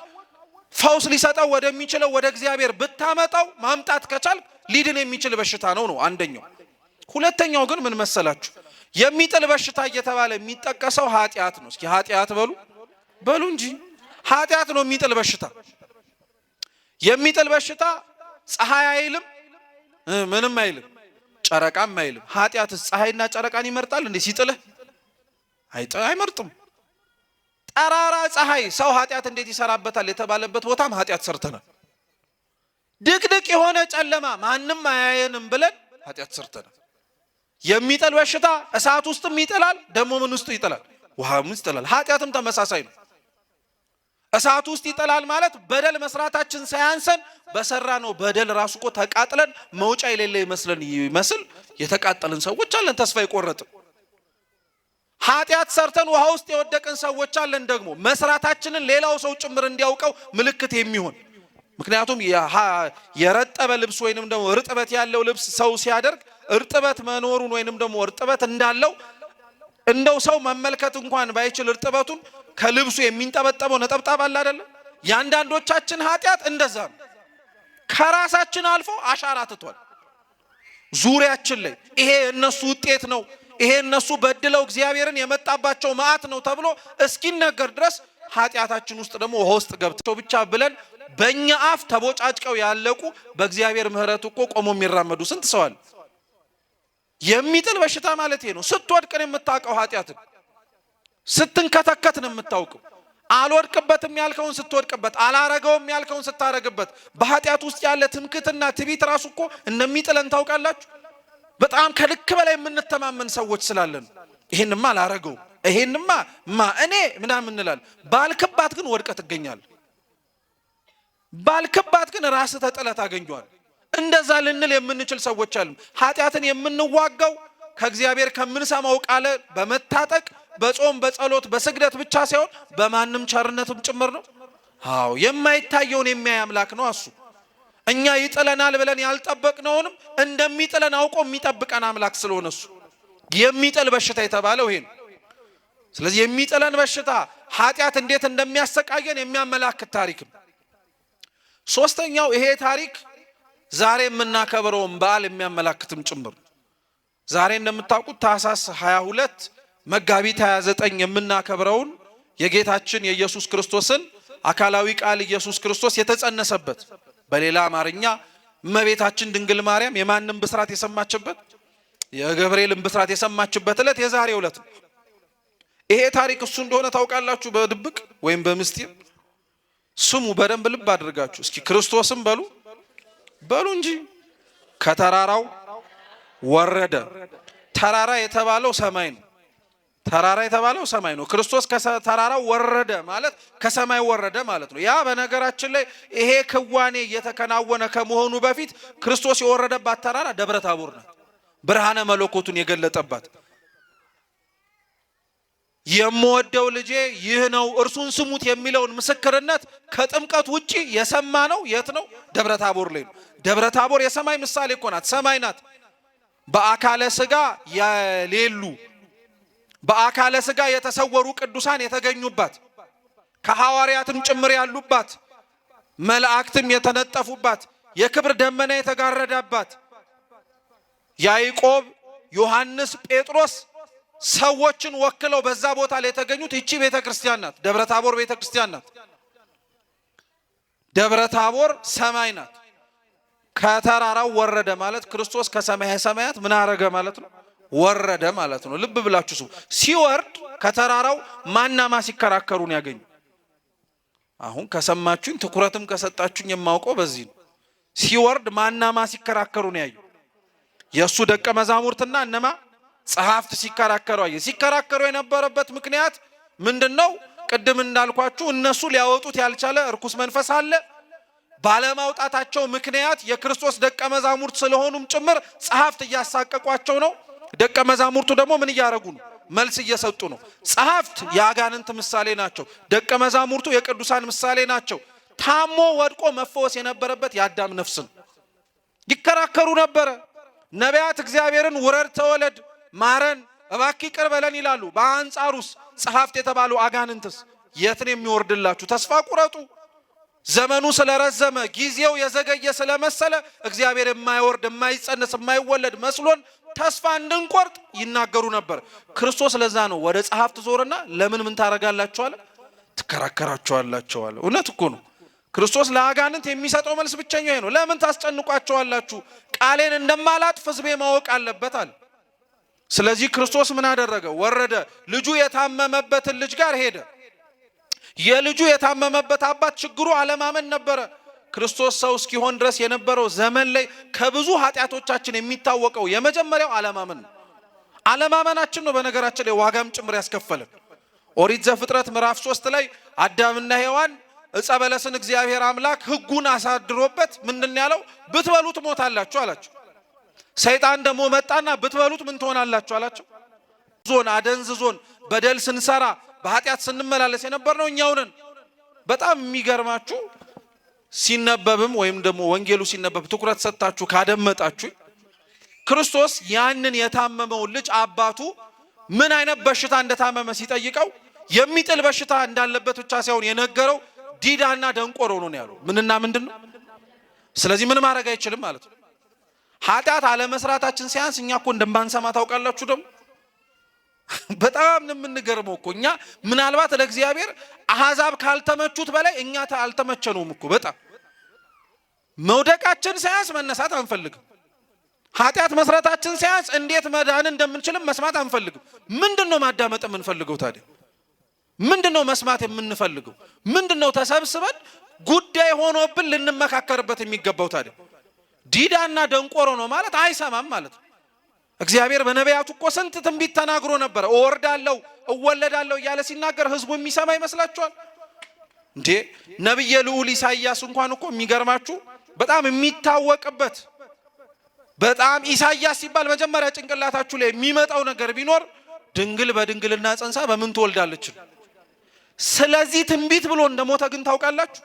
ፈውስ ሊሰጠው ወደሚችለው ወደ እግዚአብሔር ብታመጣው ማምጣት ከቻል ሊድን የሚችል በሽታ ነው አንደኛው። ሁለተኛው ግን ምን መሰላችሁ? የሚጥል በሽታ እየተባለ የሚጠቀሰው ኃጢአት ነው። እስኪ ኃጢአት በሉ እንጂ ኃጢአት ነው የሚጥል በሽታ። የሚጥል በሽታ ፀሐይ አይልም፣ ምንም አይልም፣ ጨረቃም አይልም። ኃጢአትስ ፀሐይና ጨረቃን ይመርጣል እንዴ? ሲጥልህ አይመርጥም። ጠራራ ፀሐይ ሰው ኃጢአት እንዴት ይሰራበታል የተባለበት ቦታም ኃጢአት ሰርተናል። ድቅድቅ የሆነ ጨለማ ማንም አያየንም ብለን ኃጢአት ሰርተናል። የሚጥል በሽታ እሳት ውስጥም ይጥላል፣ ደግሞ ምን ውስጥ ይጥላል? ውሃም ውስጥ ይጥላል። ኃጢአትም ተመሳሳይ ነው። እሳት ውስጥ ይጥላል ማለት በደል መስራታችን ሳያንሰን በሰራ ነው በደል ራሱ እኮ ተቃጥለን መውጫ የሌለ ይመስል የተቃጠልን ሰዎች አለን፣ ተስፋ የቆረጥን። ኃጢአት ሰርተን ውሃ ውስጥ የወደቅን ሰዎች አለን፣ ደግሞ መስራታችንን ሌላው ሰው ጭምር እንዲያውቀው ምልክት የሚሆን። ምክንያቱም የረጠበ ልብስ ወይንም ደግሞ እርጥበት ያለው ልብስ ሰው ሲያደርግ እርጥበት መኖሩን ወይንም ደግሞ እርጥበት እንዳለው እንደው ሰው መመልከት እንኳን ባይችል እርጥበቱን ከልብሱ የሚንጠበጠበው ነጠብጣብ አለ አይደለ? ያንዳንዶቻችን ኃጢአት እንደዛ ነው። ከራሳችን አልፎ አሻራ ትቷል ዙሪያችን ላይ። ይሄ እነሱ ውጤት ነው፣ ይሄ እነሱ በድለው እግዚአብሔርን የመጣባቸው መዓት ነው ተብሎ እስኪነገር ድረስ ኃጢአታችን ውስጥ ደግሞ ውሃ ውስጥ ገብተው ብቻ ብለን በእኛ አፍ ተቦጫጭቀው ያለቁ በእግዚአብሔር ምሕረት እኮ ቆሞ የሚራመዱ ስንት ሰው አለ። የሚጥል በሽታ ማለት ይሄ ነው። ስትወድቅ ነው የምታውቀው ኃጢአትን፣ ስትንከተከት ነው የምታውቀው። አልወድቅበትም ያልከውን ስትወድቅበት፣ አላረገውም ያልከውን ስታረግበት፣ በኃጢአት ውስጥ ያለ ትምክትና ትዕቢት ራሱ እኮ እንደሚጥለን ታውቃላችሁ። በጣም ከልክ በላይ የምንተማመን ሰዎች ስላለን ይሄንማ አላረገው ይሄንማ እኔ ምናምን እንላለን። ባልክባት ግን ወድቀህ ትገኛለህ። ባልክባት ግን ራስህ ተጥለህ ታገኘዋለህ። እንደዛ ልንል የምንችል ሰዎች አሉ። ኃጢአትን የምንዋጋው ከእግዚአብሔር ከምንሰማው ቃል በመታጠቅ በጾም በጸሎት በስግደት ብቻ ሳይሆን በማንም ቸርነትም ጭምር ነው። አዎ የማይታየውን የሚያይ አምላክ ነው እሱ። እኛ ይጥለናል ብለን ያልጠበቅነውንም እንደሚጥለን አውቆ የሚጠብቀን አምላክ ስለሆነ እሱ የሚጥል በሽታ የተባለው ይሄ ነው። ስለዚህ የሚጥለን በሽታ ኃጢአት እንዴት እንደሚያሰቃየን የሚያመላክት ታሪክ ነው። ሶስተኛው ይሄ ታሪክ ዛሬ የምናከብረውን በዓል የሚያመላክትም ጭምር። ዛሬ እንደምታውቁት ታኅሳስ 22 መጋቢት 29 የምናከብረውን የጌታችን የኢየሱስ ክርስቶስን አካላዊ ቃል ኢየሱስ ክርስቶስ የተጸነሰበት፣ በሌላ አማርኛ እመቤታችን ድንግል ማርያም የማንም ብስራት የሰማችበት የገብርኤልን ብስራት የሰማችበት ዕለት የዛሬው ዕለት ነው። ይሄ ታሪክ እሱ እንደሆነ ታውቃላችሁ። በድብቅ ወይም በምስጢር ስሙ፣ በደንብ ልብ አድርጋችሁ እስኪ ክርስቶስም በሉ እንጂ ከተራራው ወረደ። ተራራ የተባለው ሰማይ ነው። ተራራ የተባለው ሰማይ ነው። ክርስቶስ ከተራራው ወረደ ማለት ከሰማይ ወረደ ማለት ነው። ያ በነገራችን ላይ ይሄ ክዋኔ እየተከናወነ ከመሆኑ በፊት ክርስቶስ የወረደባት ተራራ ደብረ ታቦር ናት። ብርሃነ መለኮቱን የገለጠባት የምወደው ልጄ ይህ ነው እርሱን ስሙት የሚለውን ምስክርነት ከጥምቀት ውጪ የሰማ ነው የት ነው? ደብረ ታቦር ላይ ነው። ደብረ ታቦር የሰማይ ምሳሌ እኮ ናት፣ ሰማይ ናት። በአካለ ስጋ የሌሉ በአካለ ስጋ የተሰወሩ ቅዱሳን የተገኙባት፣ ከሐዋርያትም ጭምር ያሉባት፣ መላእክትም የተነጠፉባት፣ የክብር ደመና የተጋረዳባት፣ ያዕቆብ፣ ዮሐንስ፣ ጴጥሮስ ሰዎችን ወክለው በዛ ቦታ ላይ የተገኙት ይቺ ቤተክርስቲያን ናት። ደብረ ታቦር ቤተክርስቲያን ናት። ደብረ ታቦር ሰማይ ናት። ከተራራው ወረደ ማለት ክርስቶስ ከሰማየ ሰማያት ምን አረገ ማለት ነው? ወረደ ማለት ነው። ልብ ብላችሁ ስሙ። ሲወርድ ከተራራው ማናማ ሲከራከሩን ያገኙ። አሁን ከሰማችሁኝ ትኩረትም ከሰጣችሁኝ የማውቀው በዚህ ነው። ሲወርድ ማናማ ሲከራከሩን ያዩ የእሱ ደቀ መዛሙርትና እነማ ጸሐፍት ሲከራከሩ አየ። ሲከራከሩ የነበረበት ምክንያት ምንድነው? ቅድም እንዳልኳችሁ እነሱ ሊያወጡት ያልቻለ እርኩስ መንፈስ አለ። ባለማውጣታቸው ምክንያት የክርስቶስ ደቀ መዛሙርት ስለሆኑም ጭምር ጸሐፍት እያሳቀቋቸው ነው። ደቀ መዛሙርቱ ደግሞ ምን እያደረጉ ነው? መልስ እየሰጡ ነው። ጸሐፍት የአጋንንት ምሳሌ ናቸው። ደቀ መዛሙርቱ የቅዱሳን ምሳሌ ናቸው። ታሞ ወድቆ መፈወስ የነበረበት የአዳም ነፍስ ነው። ይከራከሩ ነበረ። ነቢያት እግዚአብሔርን ውረድ ተወለድ ማረን እባክህ ይቅር በለን ይላሉ። በአንጻሩስ ጸሐፍት የተባሉ አጋንንትስ የት ነው የሚወርድላችሁ? ተስፋ ቁረጡ። ዘመኑ ስለረዘመ ጊዜው የዘገየ ስለመሰለ እግዚአብሔር የማይወርድ የማይጸነስ የማይወለድ መስሎን ተስፋ እንድንቆርጥ ይናገሩ ነበር። ክርስቶስ ለዛ ነው ወደ ጸሐፍት ዞርና ለምን ምን ታረጋላችሁ አለ? ትከራከራችኋላችሁ አለ። እውነት እኮ ነው። ክርስቶስ ለአጋንንት የሚሰጠው መልስ ብቸኛው ይሄ ነው። ለምን ታስጨንቋቸዋላችሁ? ቃሌን እንደማላጥፍ ሕዝቤ ማወቅ አለበት አለ። ስለዚህ ክርስቶስ ምን አደረገ? ወረደ። ልጁ የታመመበትን ልጅ ጋር ሄደ። የልጁ የታመመበት አባት ችግሩ አለማመን ነበረ። ክርስቶስ ሰው እስኪሆን ድረስ የነበረው ዘመን ላይ ከብዙ ኃጢአቶቻችን የሚታወቀው የመጀመሪያው አለማመን ነው። አለማመናችን ነው በነገራችን ላይ ዋጋም ጭምር ያስከፈለን። ኦሪት ዘፍጥረት ምዕራፍ 3 ላይ አዳምና ሔዋን ዕፀ በለስን እግዚአብሔር አምላክ ሕጉን አሳድሮበት ምንድን ያለው? ብትበሉት ሞታላችሁ አላቸው። ሰይጣን ደግሞ መጣና ብትበሉት ምን ትሆናላችሁ አላቸው። ዞን አደንዝዞን በደል ስንሰራ በኃጢአት ስንመላለስ የነበርነው እኛው ነን። በጣም የሚገርማችሁ ሲነበብም ወይም ደግሞ ወንጌሉ ሲነበብ ትኩረት ሰጣችሁ ካደመጣችሁ ክርስቶስ ያንን የታመመውን ልጅ አባቱ ምን አይነት በሽታ እንደታመመ ሲጠይቀው የሚጥል በሽታ እንዳለበት ብቻ ሳይሆን የነገረው ዲዳና ደንቆሮ ነው ያለው። ምንና ምንድን ነው? ስለዚህ ምን ማድረግ አይችልም ማለት ነው። ኃጢአት አለመስራታችን ሲያንስ እኛ እኮ እንደማንሰማ ታውቃላችሁ። ደግሞ በጣም የምንገርመው እኮ እኛ ምናልባት ለእግዚአብሔር አሕዛብ ካልተመቹት በላይ እኛ አልተመቸነውም እኮ። በጣም መውደቃችን ሲያንስ መነሳት አንፈልግም። ኃጢአት መስራታችን ሲያንስ እንዴት መዳን እንደምንችልም መስማት አንፈልግም። ምንድነው ማዳመጥ የምንፈልገው ታዲያ? ምንድነው መስማት የምንፈልገው? ምንድነው ተሰብስበን ጉዳይ ሆኖብን ልንመካከርበት የሚገባው? ታዲያ ዲዳና ደንቆሮ ነው ማለት አይሰማም ማለት ነው። እግዚአብሔር በነቢያቱ እኮ ስንት ትንቢት ተናግሮ ነበር። እወርዳለሁ እወለዳለሁ እያለ ሲናገር ህዝቡ የሚሰማ ይመስላችኋል እንዴ? ነብየ ልዑል ኢሳይያስ እንኳን እኮ የሚገርማችሁ በጣም የሚታወቅበት በጣም ኢሳይያስ ሲባል መጀመሪያ ጭንቅላታችሁ ላይ የሚመጣው ነገር ቢኖር ድንግል በድንግልና ጸንሳ በምን ትወልዳለች። ስለዚህ ትንቢት ብሎ እንደሞተ ግን ታውቃላችሁ?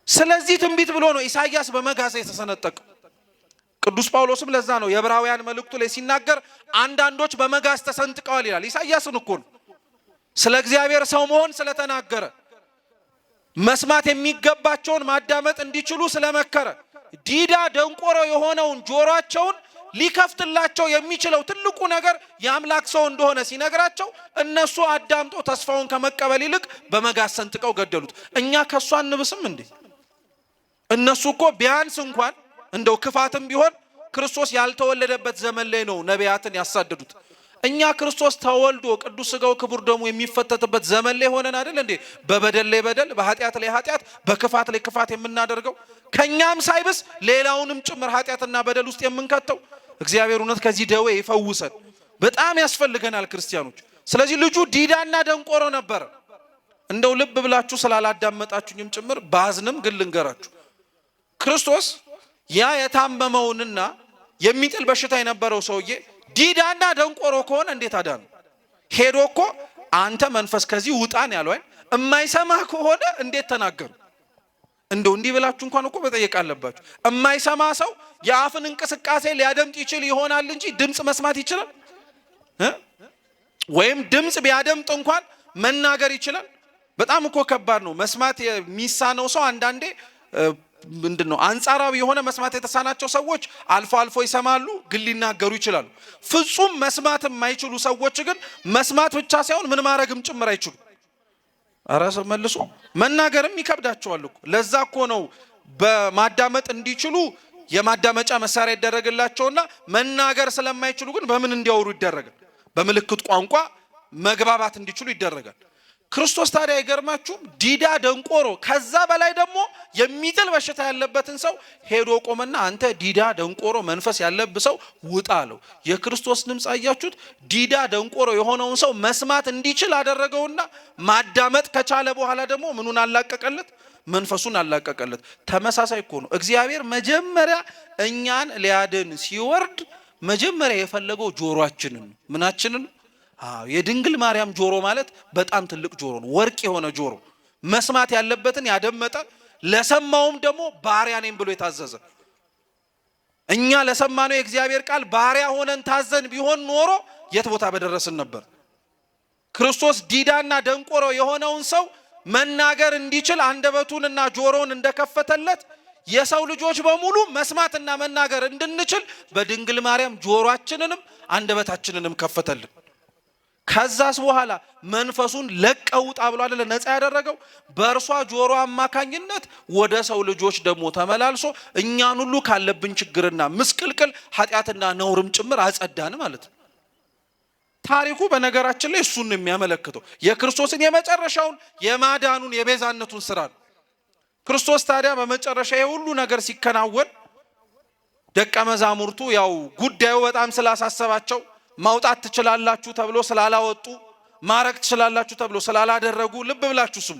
ስለዚህ ትንቢት ብሎ ነው ኢሳይያስ በመጋዝ የተሰነጠቀው። ቅዱስ ጳውሎስም ለዛ ነው የዕብራውያን መልእክቱ ላይ ሲናገር አንዳንዶች በመጋዝ ተሰንጥቀዋል ይላል። ኢሳይያስን እኮ ነው ስለ እግዚአብሔር ሰው መሆን ስለተናገረ መስማት የሚገባቸውን ማዳመጥ እንዲችሉ ስለመከረ ዲዳ ደንቆሮ የሆነውን ጆሮአቸውን ሊከፍትላቸው የሚችለው ትልቁ ነገር የአምላክ ሰው እንደሆነ ሲነግራቸው እነሱ አዳምጦ ተስፋውን ከመቀበል ይልቅ በመጋዝ ሰንጥቀው ገደሉት። እኛ ከሷ አንብስም እንዴ? እነሱ እኮ ቢያንስ እንኳን እንደው ክፋትም ቢሆን ክርስቶስ ያልተወለደበት ዘመን ላይ ነው ነቢያትን ያሳደዱት። እኛ ክርስቶስ ተወልዶ ቅዱስ ሥጋው ክቡር ደሙ የሚፈተትበት ዘመን ላይ ሆነን አይደል እንዴ በበደል ላይ በደል፣ በኃጢአት ላይ ኃጢአት፣ በክፋት ላይ ክፋት የምናደርገው? ከኛም ሳይብስ ሌላውንም ጭምር ኃጢአትና በደል ውስጥ የምንከተው። እግዚአብሔር እውነት ከዚህ ደዌ ይፈውሰን። በጣም ያስፈልገናል ክርስቲያኖች። ስለዚህ ልጁ ዲዳና ደንቆሮ ነበር። እንደው ልብ ብላችሁ ስላላዳመጣችሁኝም ጭምር ባዝንም ግን ልንገራችሁ። ክርስቶስ ያ የታመመውንና የሚጥል በሽታ የነበረው ሰውዬ ዲዳና ደንቆሮ ከሆነ እንዴት አዳነው? ሄዶ እኮ አንተ መንፈስ ከዚህ ውጣን ያለው አይደል? የማይሰማ ከሆነ እንዴት ተናገሩ? እንደው እንዲህ ብላችሁ እንኳን እኮ መጠየቅ አለባችሁ። የማይሰማ ሰው የአፍን እንቅስቃሴ ሊያደምጥ ይችል ይሆናል እንጂ ድምጽ መስማት ይችላል? ወይም ድምጽ ቢያደምጥ እንኳን መናገር ይችላል? በጣም እኮ ከባድ ነው። መስማት የሚሳነው ሰው አንዳንዴ ምንድነው አንጻራዊ የሆነ መስማት የተሳናቸው ሰዎች አልፎ አልፎ ይሰማሉ፣ ግን ሊናገሩ ይችላሉ። ፍጹም መስማት የማይችሉ ሰዎች ግን መስማት ብቻ ሳይሆን ምን ማድረግም ጭምር አይችሉ። አራስ መልሶ መናገርም ይከብዳቸዋል እኮ። ለዛ እኮ ነው በማዳመጥ እንዲችሉ የማዳመጫ መሳሪያ ይደረግላቸውና መናገር ስለማይችሉ ግን በምን እንዲያወሩ ይደረጋል? በምልክት ቋንቋ መግባባት እንዲችሉ ይደረጋል። ክርስቶስ ታዲያ አይገርማችሁም? ዲዳ ደንቆሮ፣ ከዛ በላይ ደግሞ የሚጥል በሽታ ያለበትን ሰው ሄዶ ቆመና አንተ ዲዳ ደንቆሮ መንፈስ ያለብህ ሰው ውጣ አለው። የክርስቶስ ድምፅ አያችሁት? ዲዳ ደንቆሮ የሆነውን ሰው መስማት እንዲችል አደረገውና ማዳመጥ ከቻለ በኋላ ደግሞ ምኑን አላቀቀለት? መንፈሱን አላቀቀለት። ተመሳሳይ እኮ ነው። እግዚአብሔር መጀመሪያ እኛን ሊያድን ሲወርድ መጀመሪያ የፈለገው ጆሮአችንን ነው። ምናችንን? የድንግል ማርያም ጆሮ ማለት በጣም ትልቅ ጆሮ ነው። ወርቅ የሆነ ጆሮ፣ መስማት ያለበትን ያደመጠ፣ ለሰማውም ደግሞ ባሪያ ነኝ ብሎ የታዘዘ። እኛ ለሰማነው የእግዚአብሔር ቃል ባሪያ ሆነን ታዘን ቢሆን ኖሮ የት ቦታ በደረስን ነበር። ክርስቶስ ዲዳና ደንቆሮ የሆነውን ሰው መናገር እንዲችል አንደበቱንና ጆሮውን እንደከፈተለት የሰው ልጆች በሙሉ መስማትና መናገር እንድንችል በድንግል ማርያም ጆሮአችንንም አንደበታችንንም ከፈተልን። ከዛስ በኋላ መንፈሱን ለቀውጣ ብሎ አይደለ ነፃ ያደረገው? በእርሷ ጆሮ አማካኝነት ወደ ሰው ልጆች ደግሞ ተመላልሶ እኛን ሁሉ ካለብን ችግርና ምስቅልቅል ኃጢአትና ነውርም ጭምር አጸዳን ማለት ነው። ታሪኩ በነገራችን ላይ እሱን የሚያመለክተው የክርስቶስን የመጨረሻውን የማዳኑን የቤዛነቱን ስራ ነው። ክርስቶስ ታዲያ በመጨረሻ የሁሉ ነገር ሲከናወን ደቀ መዛሙርቱ ያው ጉዳዩ በጣም ስላሳሰባቸው ማውጣት ትችላላችሁ ተብሎ ስላላወጡ፣ ማረግ ትችላላችሁ ተብሎ ስላላደረጉ፣ ልብ ብላችሁ ስሙ፣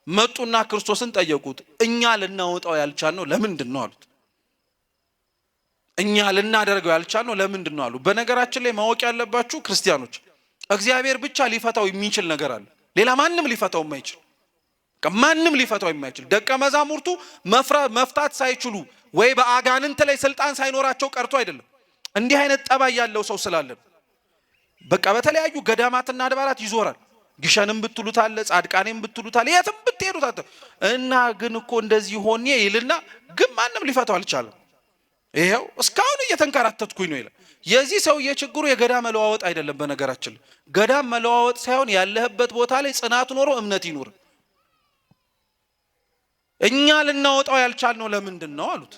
መጡና ክርስቶስን ጠየቁት። እኛ ልናወጣው ያልቻልነው ለምንድን ነው አሉት። እኛ ልናደርገው ያልቻልነው ለምንድን ነው አሉ። በነገራችን ላይ ማወቅ ያለባችሁ ክርስቲያኖች፣ እግዚአብሔር ብቻ ሊፈታው የሚችል ነገር አለ። ሌላ ማንም ሊፈታው የማይችል፣ ማንም ሊፈታው የማይችል። ደቀ መዛሙርቱ መፍታት ሳይችሉ ወይ በአጋንንት ላይ ስልጣን ሳይኖራቸው ቀርቶ አይደለም። እንዲህ አይነት ጠባይ ያለው ሰው ስላለን በቃ በተለያዩ ገዳማትና አድባራት ይዞራል። ግሸንም ብትሉት አለ፣ ጻድቃኔም ብትሉት አለ፣ የትም ብትሄዱት አለ እና ግን እኮ እንደዚህ ሆኜ ይልና ግን ማንም ሊፈታው አልቻለም። ይሄው እስካሁን እየተንከራተትኩኝ ነው ይላል። የዚህ ሰው የችግሩ የገዳም መለዋወጥ አይደለም። በነገራችን ገዳም መለዋወጥ ሳይሆን ያለህበት ቦታ ላይ ጽናት ኖሮ እምነት ይኑር። እኛ ልናወጣው ያልቻልነው ለምንድን ነው አሉት።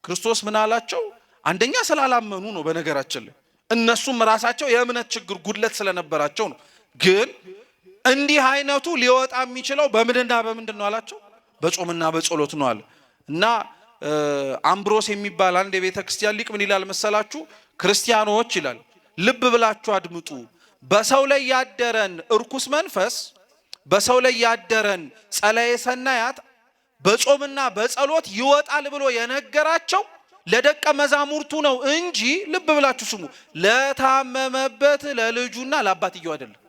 ክርስቶስ ምን አላቸው? አንደኛ ስላላመኑ ነው። በነገራችን ላይ እነሱም ራሳቸው የእምነት ችግር ጉድለት ስለነበራቸው ነው። ግን እንዲህ አይነቱ ሊወጣ የሚችለው በምንና በምንድን ነው አላቸው? በጾምና በጸሎት ነው አለ። እና አምብሮስ የሚባል አንድ የቤተ ክርስቲያን ሊቅ ምን ይላል መሰላችሁ? ክርስቲያኖች ይላል ልብ ብላችሁ አድምጡ፣ በሰው ላይ ያደረን እርኩስ መንፈስ፣ በሰው ላይ ያደረን ጸላኤ ሰናያት በጾምና በጸሎት ይወጣል ብሎ የነገራቸው ለደቀ መዛሙርቱ ነው እንጂ ልብ ብላችሁ ስሙ፣ ለታመመበት ለልጁና ለአባትየው አይደለም።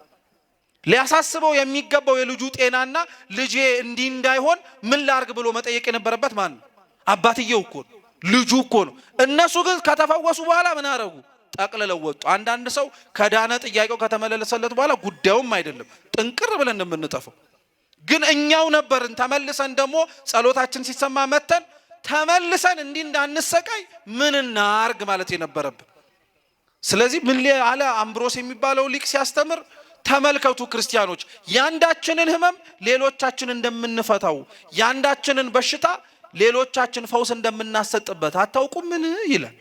ሊያሳስበው የሚገባው የልጁ ጤናና ልጄ እንዲህ እንዳይሆን ምን ላርግ ብሎ መጠየቅ የነበረበት ማን ነው? አባትየው እኮ ነው፣ ልጁ እኮ ነው። እነሱ ግን ከተፈወሱ በኋላ ምን አረጉ? ጠቅልለው ወጡ። አንዳንድ ሰው ከዳነ ጥያቄው ከተመለሰለት በኋላ ጉዳዩም አይደለም ጥንቅር ብለን እንደምንጠፋው፣ ግን እኛው ነበርን ተመልሰን ደግሞ ጸሎታችን ሲሰማ መተን ተመልሰን እንዲህ እንዳንሰቃይ ምን እናርግ ማለት የነበረብን። ስለዚህ ምን አለ አምብሮስ የሚባለው ሊቅ ሲያስተምር፣ ተመልከቱ ክርስቲያኖች፣ ያንዳችንን ህመም ሌሎቻችን እንደምንፈታው፣ ያንዳችንን በሽታ ሌሎቻችን ፈውስ እንደምናሰጥበት አታውቁምን ይላል።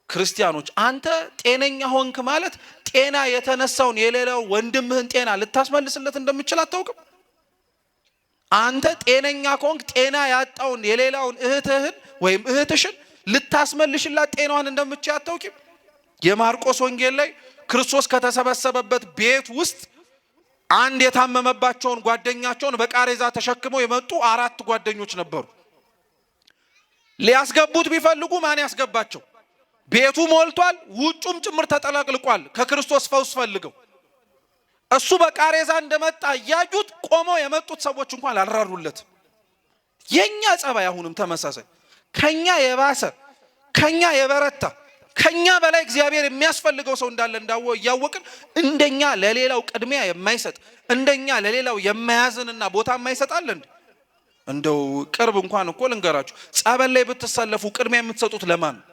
ክርስቲያኖች አንተ ጤነኛ ሆንክ ማለት ጤና የተነሳውን የሌላው ወንድምህን ጤና ልታስመልስለት እንደምችል አታውቅም? አንተ ጤነኛ ከሆንክ ጤና ያጣውን የሌላውን እህትህን ወይም እህትሽን ልታስመልሽላት ጤናዋን እንደምችል አታውቂም? የማርቆስ ወንጌል ላይ ክርስቶስ ከተሰበሰበበት ቤት ውስጥ አንድ የታመመባቸውን ጓደኛቸውን በቃሬዛ ተሸክመው የመጡ 4 ጓደኞች ነበሩ። ሊያስገቡት ቢፈልጉ ማን ያስገባቸው? ቤቱ ሞልቷል፣ ውጩም ጭምር ተጠላቅልቋል። ከክርስቶስ ፈውስ ፈልገው እሱ በቃሬዛ እንደመጣ እያዩት ቆመው የመጡት ሰዎች እንኳን አልራሩለት። የኛ ጸባይ አሁንም ተመሳሳይ፣ ከኛ የባሰ ከኛ የበረታ ከኛ በላይ እግዚአብሔር የሚያስፈልገው ሰው እንዳለ እያወቅን እንደኛ ለሌላው ቅድሚያ የማይሰጥ እንደኛ ለሌላው የማያዝንና ቦታ የማይሰጥ አለ እንዴ? እንደው ቅርብ እንኳን እኮ ልንገራችሁ፣ ጸበል ላይ ብትሰለፉ ቅድሚያ የምትሰጡት ለማን ነው?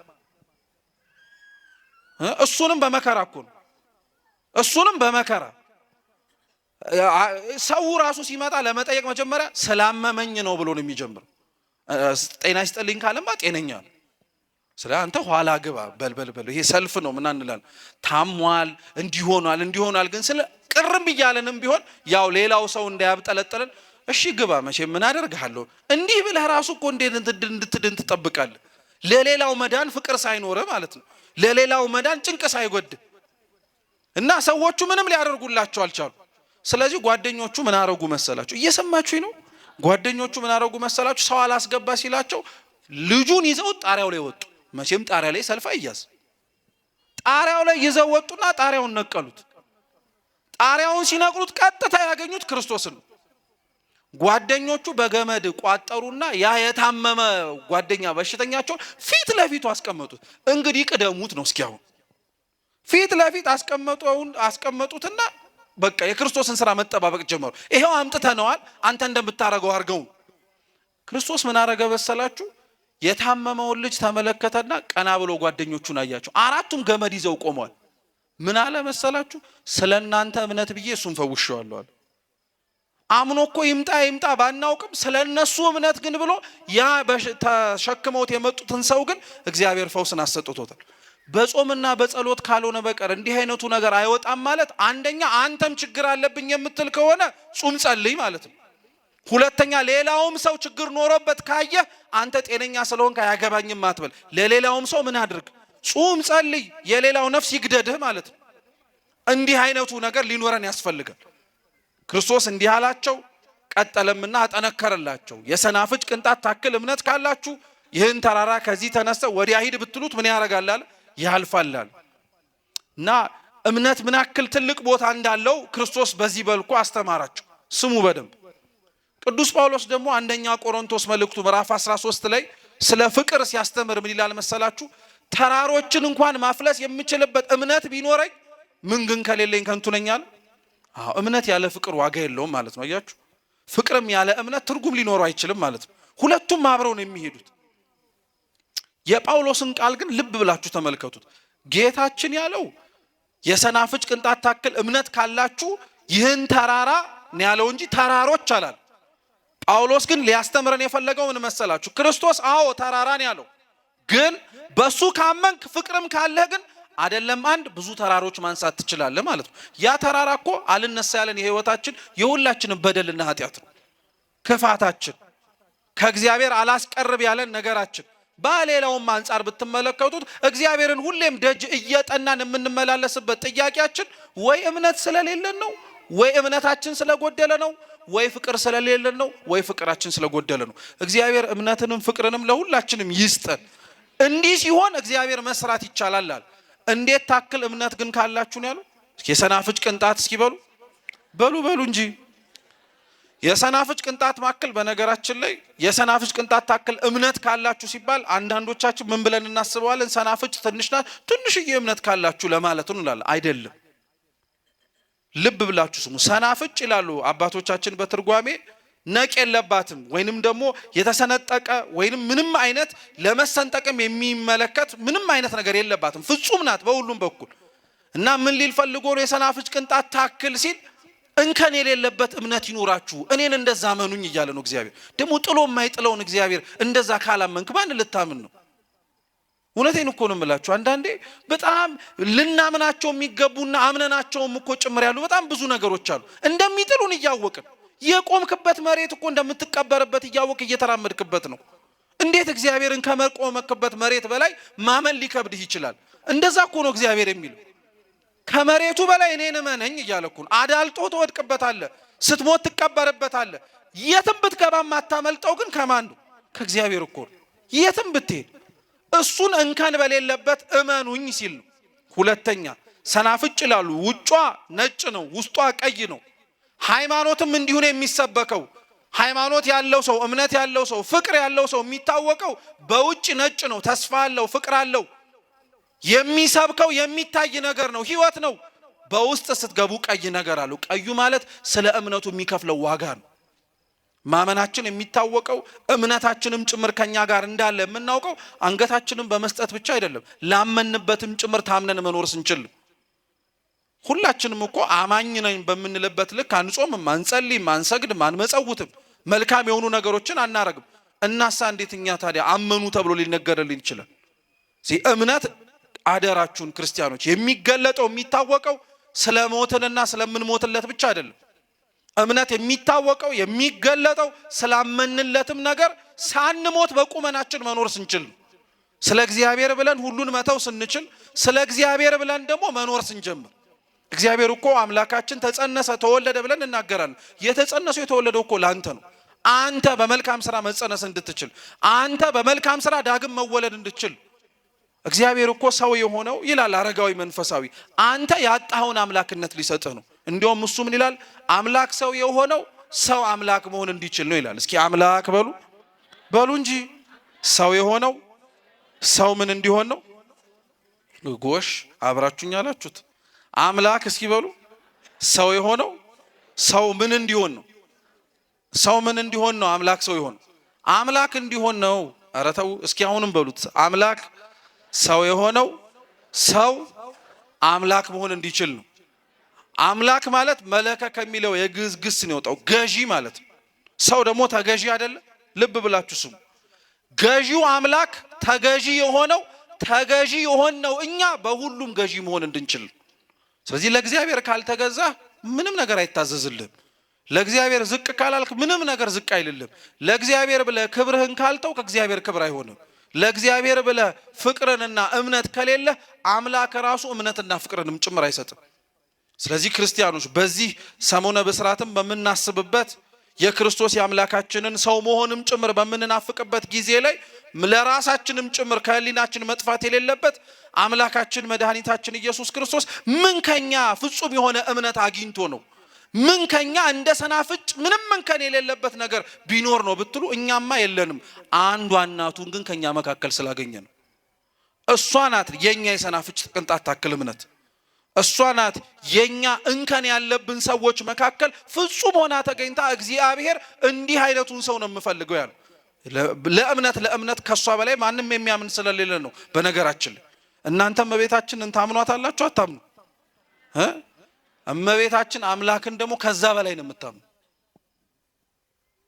እሱንም በመከራ እኮ ነው። እሱንም በመከራ ሰው ራሱ ሲመጣ ለመጠየቅ መጀመሪያ ስላመመኝ ነው ብሎ ነው የሚጀምር። ጤና ይስጥልኝ ካለማ ጤነኛ ነው። ስለ አንተ ኋላ ግባ በልበልበል ይሄ ሰልፍ ነው ምን አንላል። ታሟል እንዲሆናል ግን ስለ ቅርም ይያለንም ቢሆን ያው ሌላው ሰው እንዳያብጠለጠለን እሺ ግባ መቼ ምን አደርግሃለሁ እንዲህ ብለህ ራሱ እኮ እንድትድን ትጠብቃለህ። ለሌላው መዳን ፍቅር ሳይኖር ማለት ነው። ለሌላው መዳን ጭንቅ ሳይጎድ እና ሰዎቹ ምንም ሊያደርጉላቸው አልቻሉ። ስለዚህ ጓደኞቹ ምን አረጉ መሰላችሁ? እየሰማችሁኝ ነው? ጓደኞቹ ምን አረጉ መሰላችሁ? ሰው አላስገባ ሲላቸው ልጁን ይዘው ጣሪያው ላይ ወጡ። መቼም ጣሪያ ላይ ሰልፍ አይያዝ። ጣሪያው ላይ ይዘው ወጡና ጣሪያውን ነቀሉት። ጣሪያውን ሲነቅሉት ቀጥታ ያገኙት ክርስቶስን ነው። ጓደኞቹ በገመድ ቋጠሩና ያ የታመመ ጓደኛ በሽተኛቸውን ፊት ለፊቱ አስቀመጡት። እንግዲህ ቅደሙት ነው። እስኪ አሁን ፊት ለፊት አስቀመጡትና በቃ የክርስቶስን ስራ መጠባበቅ ጀመሩ። ይሄው አምጥተነዋል፣ አንተ እንደምታረገው አርገው። ክርስቶስ ምን አረገ መሰላችሁ? የታመመውን ልጅ ተመለከተና ቀና ብሎ ጓደኞቹን አያቸው። 4ቱም ገመድ ይዘው ቆመዋል። ምን አለ መሰላችሁ? ስለናንተ እምነት ብዬ እሱን ፈውሼዋለሁ አለ። አምኖ እኮ ይምጣ ባናውቅም ስለነሱ እምነት ግን ብሎ ያ ተሸክመውት የመጡትን ሰው ግን እግዚአብሔር ፈውስን አሰጥቶታል። በጾምና በጸሎት ካልሆነ በቀር እንዲህ አይነቱ ነገር አይወጣም ማለት አንደኛ አንተም ችግር አለብኝ የምትል ከሆነ ጹም ጸልይ ማለት ነው። ሁለተኛ ሌላውም ሰው ችግር ኖሮበት ካየህ አንተ ጤነኛ ስለሆንክ አያገባኝም አትበል። ለሌላውም ሰው ምን አድርግ? ጹም ጸልይ፣ የሌላው ነፍስ ይግደድህ ማለት ነው። እንዲህ አይነቱ ነገር ሊኖረን ያስፈልጋል። ክርስቶስ እንዲህ አላቸው፣ ቀጠለምና አጠነከረላቸው። የሰናፍጭ ቅንጣት ታክል እምነት ካላችሁ ይህን ተራራ ከዚህ ተነስተ ወዲያ ሂድ ብትሉት ምን ያደርጋል አለ? ያልፋል አለ። እና እምነት ምን ያክል ትልቅ ቦታ እንዳለው ክርስቶስ በዚህ በልኩ አስተማራቸው። ስሙ በደንብ። ቅዱስ ጳውሎስ ደግሞ አንደኛ ቆሮንቶስ መልእክቱ ምዕራፍ 13 ላይ ስለ ፍቅር ሲያስተምር ምን ይላል መሰላችሁ? ተራሮችን እንኳን ማፍለስ የምችልበት እምነት ቢኖረኝ ምን ግን ከሌለኝ ከንቱ ነኝ አለ። እምነት ያለ ፍቅር ዋጋ የለውም ማለት ነው። አያችሁ፣ ፍቅርም ያለ እምነት ትርጉም ሊኖረው አይችልም ማለት ነው። ሁለቱም አብረው ነው የሚሄዱት። የጳውሎስን ቃል ግን ልብ ብላችሁ ተመልከቱት። ጌታችን ያለው የሰናፍጭ ቅንጣት ታክል እምነት ካላችሁ ይህን ተራራ ነው ያለው እንጂ ተራሮች አላል። ጳውሎስ ግን ሊያስተምረን የፈለገው ምን መሰላችሁ? ክርስቶስ አዎ ተራራን ያለው ግን በሱ ካመንክ ፍቅርም ካለህ ግን አይደለም አንድ ብዙ ተራሮች ማንሳት ትችላለህ ማለት ነው። ያ ተራራ እኮ አልነሳ ያለን የህይወታችን የሁላችንም በደልና ኃጢአት ነው። ክፋታችን ከእግዚአብሔር አላስቀርብ ያለን ነገራችን። በሌላውም አንጻር ብትመለከቱት እግዚአብሔርን ሁሌም ደጅ እየጠናን የምንመላለስበት ጥያቄያችን ወይ እምነት ስለሌለን ነው፣ ወይ እምነታችን ስለጎደለ ነው፣ ወይ ፍቅር ስለሌለን ነው፣ ወይ ፍቅራችን ስለጎደለ ነው። እግዚአብሔር እምነትንም ፍቅርንም ለሁላችንም ይስጠን። እንዲህ ሲሆን እግዚአብሔር መስራት ይቻላል። እንዴት ታክል እምነት ግን ካላችሁ ነው ያለው። የሰናፍጭ ቅንጣት እስኪ በሉ እንጂ የሰናፍጭ ቅንጣት ማክል። በነገራችን ላይ የሰናፍጭ ቅንጣት ታክል እምነት ካላችሁ ሲባል አንዳንዶቻችን ምን ብለን እናስበዋለን? ሰናፍጭ ትንሽ ናት፣ ትንሽዬ እምነት ካላችሁ ለማለት ነው እንላለን። አይደለም። ልብ ብላችሁ ስሙ። ሰናፍጭ ይላሉ አባቶቻችን በትርጓሜ ነቅ የለባትም፣ ወይንም ደግሞ የተሰነጠቀ ወይንም ምንም አይነት ለመሰንጠቅም የሚመለከት ምንም አይነት ነገር የለባትም። ፍጹም ናት በሁሉም በኩል እና ምን ሊል ፈልጎ ነው የሰናፍጭ ቅንጣት ታክል ሲል እንከን የሌለበት እምነት ይኑራችሁ፣ እኔን እንደዛ መኑኝ እያለ ነው እግዚአብሔር። ደግሞ ጥሎ የማይጥለውን እግዚአብሔር እንደዛ ካላመንክ ማን ልታምን ነው? እውነቴን እኮ ነው የምላችሁ። አንዳንዴ በጣም ልናምናቸው የሚገቡና አምነናቸውም እኮ ጭምር ያሉ በጣም ብዙ ነገሮች አሉ። እንደሚጥሉን እያወቅን የቆምክበት መሬት እኮ እንደምትቀበርበት እያወቅ እየተራመድክበት ነው። እንዴት እግዚአብሔርን ከመቆምክበት መሬት በላይ ማመን ሊከብድህ ይችላል? እንደዛ እኮ ነው እግዚአብሔር የሚለው። ከመሬቱ በላይ እኔን እመነኝ እያለ እኮ ነው። አዳልጦ ትወድቅበታለህ፣ ስትሞት ትቀበርበታለህ። የትም ብትገባ ማታመልጠው ግን ከማን ነው? ከእግዚአብሔር እኮ ነው። የትም ብትሄድ እሱን እንከን በሌለበት እመኑኝ ሲል ነው። ሁለተኛ ሰናፍጭ ይላሉ ውጯ ነጭ ነው፣ ውስጧ ቀይ ነው። ሃይማኖትም እንዲሁ ነው የሚሰበከው። ሃይማኖት ያለው ሰው፣ እምነት ያለው ሰው፣ ፍቅር ያለው ሰው የሚታወቀው በውጭ ነጭ ነው፣ ተስፋ አለው፣ ፍቅር አለው። የሚሰብከው የሚታይ ነገር ነው፣ ህይወት ነው። በውስጥ ስትገቡ ቀይ ነገር አለው። ቀዩ ማለት ስለ እምነቱ የሚከፍለው ዋጋ ነው። ማመናችን የሚታወቀው እምነታችንም ጭምር ከኛ ጋር እንዳለ የምናውቀው አንገታችንን በመስጠት ብቻ አይደለም፣ ላመንበትም ጭምር ታምነን መኖር ስንችል። ሁላችንም እኮ አማኝ ነኝ በምንልበት ልክ አንጾምም፣ አንጸልይም፣ አንሰግድም፣ አንመጸውትም፣ መልካም የሆኑ ነገሮችን አናረግም። እናሳ እንዴት እኛ ታዲያ አመኑ ተብሎ ሊነገርልን ይችላል? እምነት አደራችሁን ክርስቲያኖች የሚገለጠው የሚታወቀው ስለሞትንና ስለምንሞትለት ብቻ አይደለም። እምነት የሚታወቀው የሚገለጠው ስላመንለትም ነገር ሳንሞት በቁመናችን መኖር ስንችል፣ ስለ እግዚአብሔር ብለን ሁሉን መተው ስንችል፣ ስለ እግዚአብሔር ብለን ደግሞ መኖር ስንጀምር። እግዚአብሔር እኮ አምላካችን ተጸነሰ ተወለደ ብለን እናገራለን። የተጸነሰው የተወለደው እኮ ለአንተ ነው። አንተ በመልካም ስራ መጸነስ እንድትችል፣ አንተ በመልካም ስራ ዳግም መወለድ እንድትችል። እግዚአብሔር እኮ ሰው የሆነው ይላል አረጋዊ መንፈሳዊ አንተ ያጣኸውን አምላክነት ሊሰጥህ ነው። እንዲያውም እሱ ምን ይላል? አምላክ ሰው የሆነው ሰው አምላክ መሆን እንዲችል ነው ይላል። እስኪ አምላክ በሉ እንጂ። ሰው የሆነው ሰው ምን እንዲሆን ነው? ጎሽ አብራችሁኝ አላችሁት። አምላክ እስኪ በሉ። ሰው የሆነው ሰው ምን እንዲሆን ነው? ሰው ምን እንዲሆን ነው? አምላክ ሰው የሆነው አምላክ እንዲሆን ነው። ኧረ ተው እስኪ አሁንም በሉት። አምላክ ሰው የሆነው ሰው አምላክ መሆን እንዲችል ነው። አምላክ ማለት መለከ ከሚለው የግዕዝ ግስ ነው የወጣው፣ ገዢ ማለት ነው። ሰው ደግሞ ተገዢ አይደለ? ልብ ብላችሁ ስሙ። ገዢው አምላክ ተገዢ የሆነው ተገዢ የሆነው እኛ በሁሉም ገዢ መሆን እንድንችል። ስለዚህ ለእግዚአብሔር ካልተገዛ ምንም ነገር አይታዘዝልህም። ለእግዚአብሔር ዝቅ ካላልክ ምንም ነገር ዝቅ አይልልህም። ለእግዚአብሔር ብለህ ክብርህን ካልተው ከእግዚአብሔር ክብር አይሆንም። ለእግዚአብሔር ብለህ ፍቅርንና እምነት ከሌለ አምላክ ራሱ እምነትና ፍቅርንም ጭምር አይሰጥም። ስለዚህ ክርስቲያኖች በዚህ ሰሞነ ብስራትም በምናስብበት የክርስቶስ የአምላካችንን ሰው መሆንም ጭምር በምንናፍቅበት ጊዜ ላይ ለራሳችንም ጭምር ከህሊናችን መጥፋት የሌለበት አምላካችን መድኃኒታችን ኢየሱስ ክርስቶስ ምን ከኛ ፍጹም የሆነ እምነት አግኝቶ ነው? ምን ከኛ እንደ ሰናፍጭ ምንም እንከን የሌለበት ነገር ቢኖር ነው ብትሉ እኛማ የለንም። አንዷ እናቱን ግን ከኛ መካከል ስላገኘ ነው። እሷ ናት የኛ የሰናፍጭ ቅንጣት ታክል እምነት። እሷ ናት የኛ እንከን ያለብን ሰዎች መካከል ፍጹም ሆና ተገኝታ እግዚአብሔር እንዲህ አይነቱን ሰው ነው የምፈልገው ያለው። ለእምነት ከሷ በላይ ማንም የሚያምን ስለሌለ ነው። በነገራችን እናንተ እመቤታችንን ታምኗታላችሁ አታምኑ? እመቤታችን አምላክን ደግሞ ከዛ በላይ ነው የምታምኑ።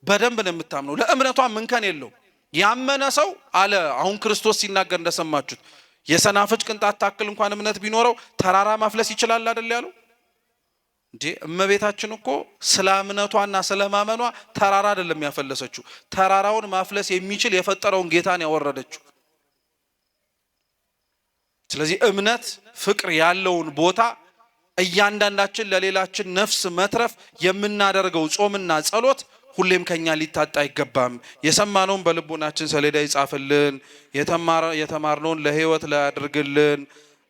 በደንብ ነው የምታምነው። ለእምነቷ እንከን የለው። ያመነ ሰው አለ አሁን ክርስቶስ ሲናገር እንደሰማችሁት የሰናፍጭ ቅንጣት ታክል እንኳን እምነት ቢኖረው ተራራ ማፍለስ ይችላል አይደል ያለው እንዴ? እመቤታችን እኮ ስለ እምነቷና ስለ ማመኗ ተራራ አይደለም ያፈለሰችው፣ ተራራውን ማፍለስ የሚችል የፈጠረውን ጌታን ያወረደችው። ስለዚህ እምነት ፍቅር ያለውን ቦታ እያንዳንዳችን ለሌላችን ነፍስ መትረፍ የምናደርገው ጾምና ጸሎት ሁሌም ከኛ ሊታጣ አይገባም። የሰማነውን በልቦናችን ሰሌዳ ይጻፍልን፣ የተማርነውን ለሕይወት ላይ ያድርግልን።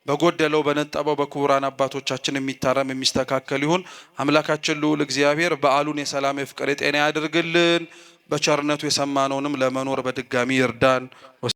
በጎደለው በነጠበው በክቡራን አባቶቻችን የሚታረም የሚስተካከል ይሁን። አምላካችን ልዑል እግዚአብሔር በዓሉን የሰላም የፍቅር የጤና ያድርግልን። በቸርነቱ የሰማነውንም ለመኖር በድጋሚ ይርዳን።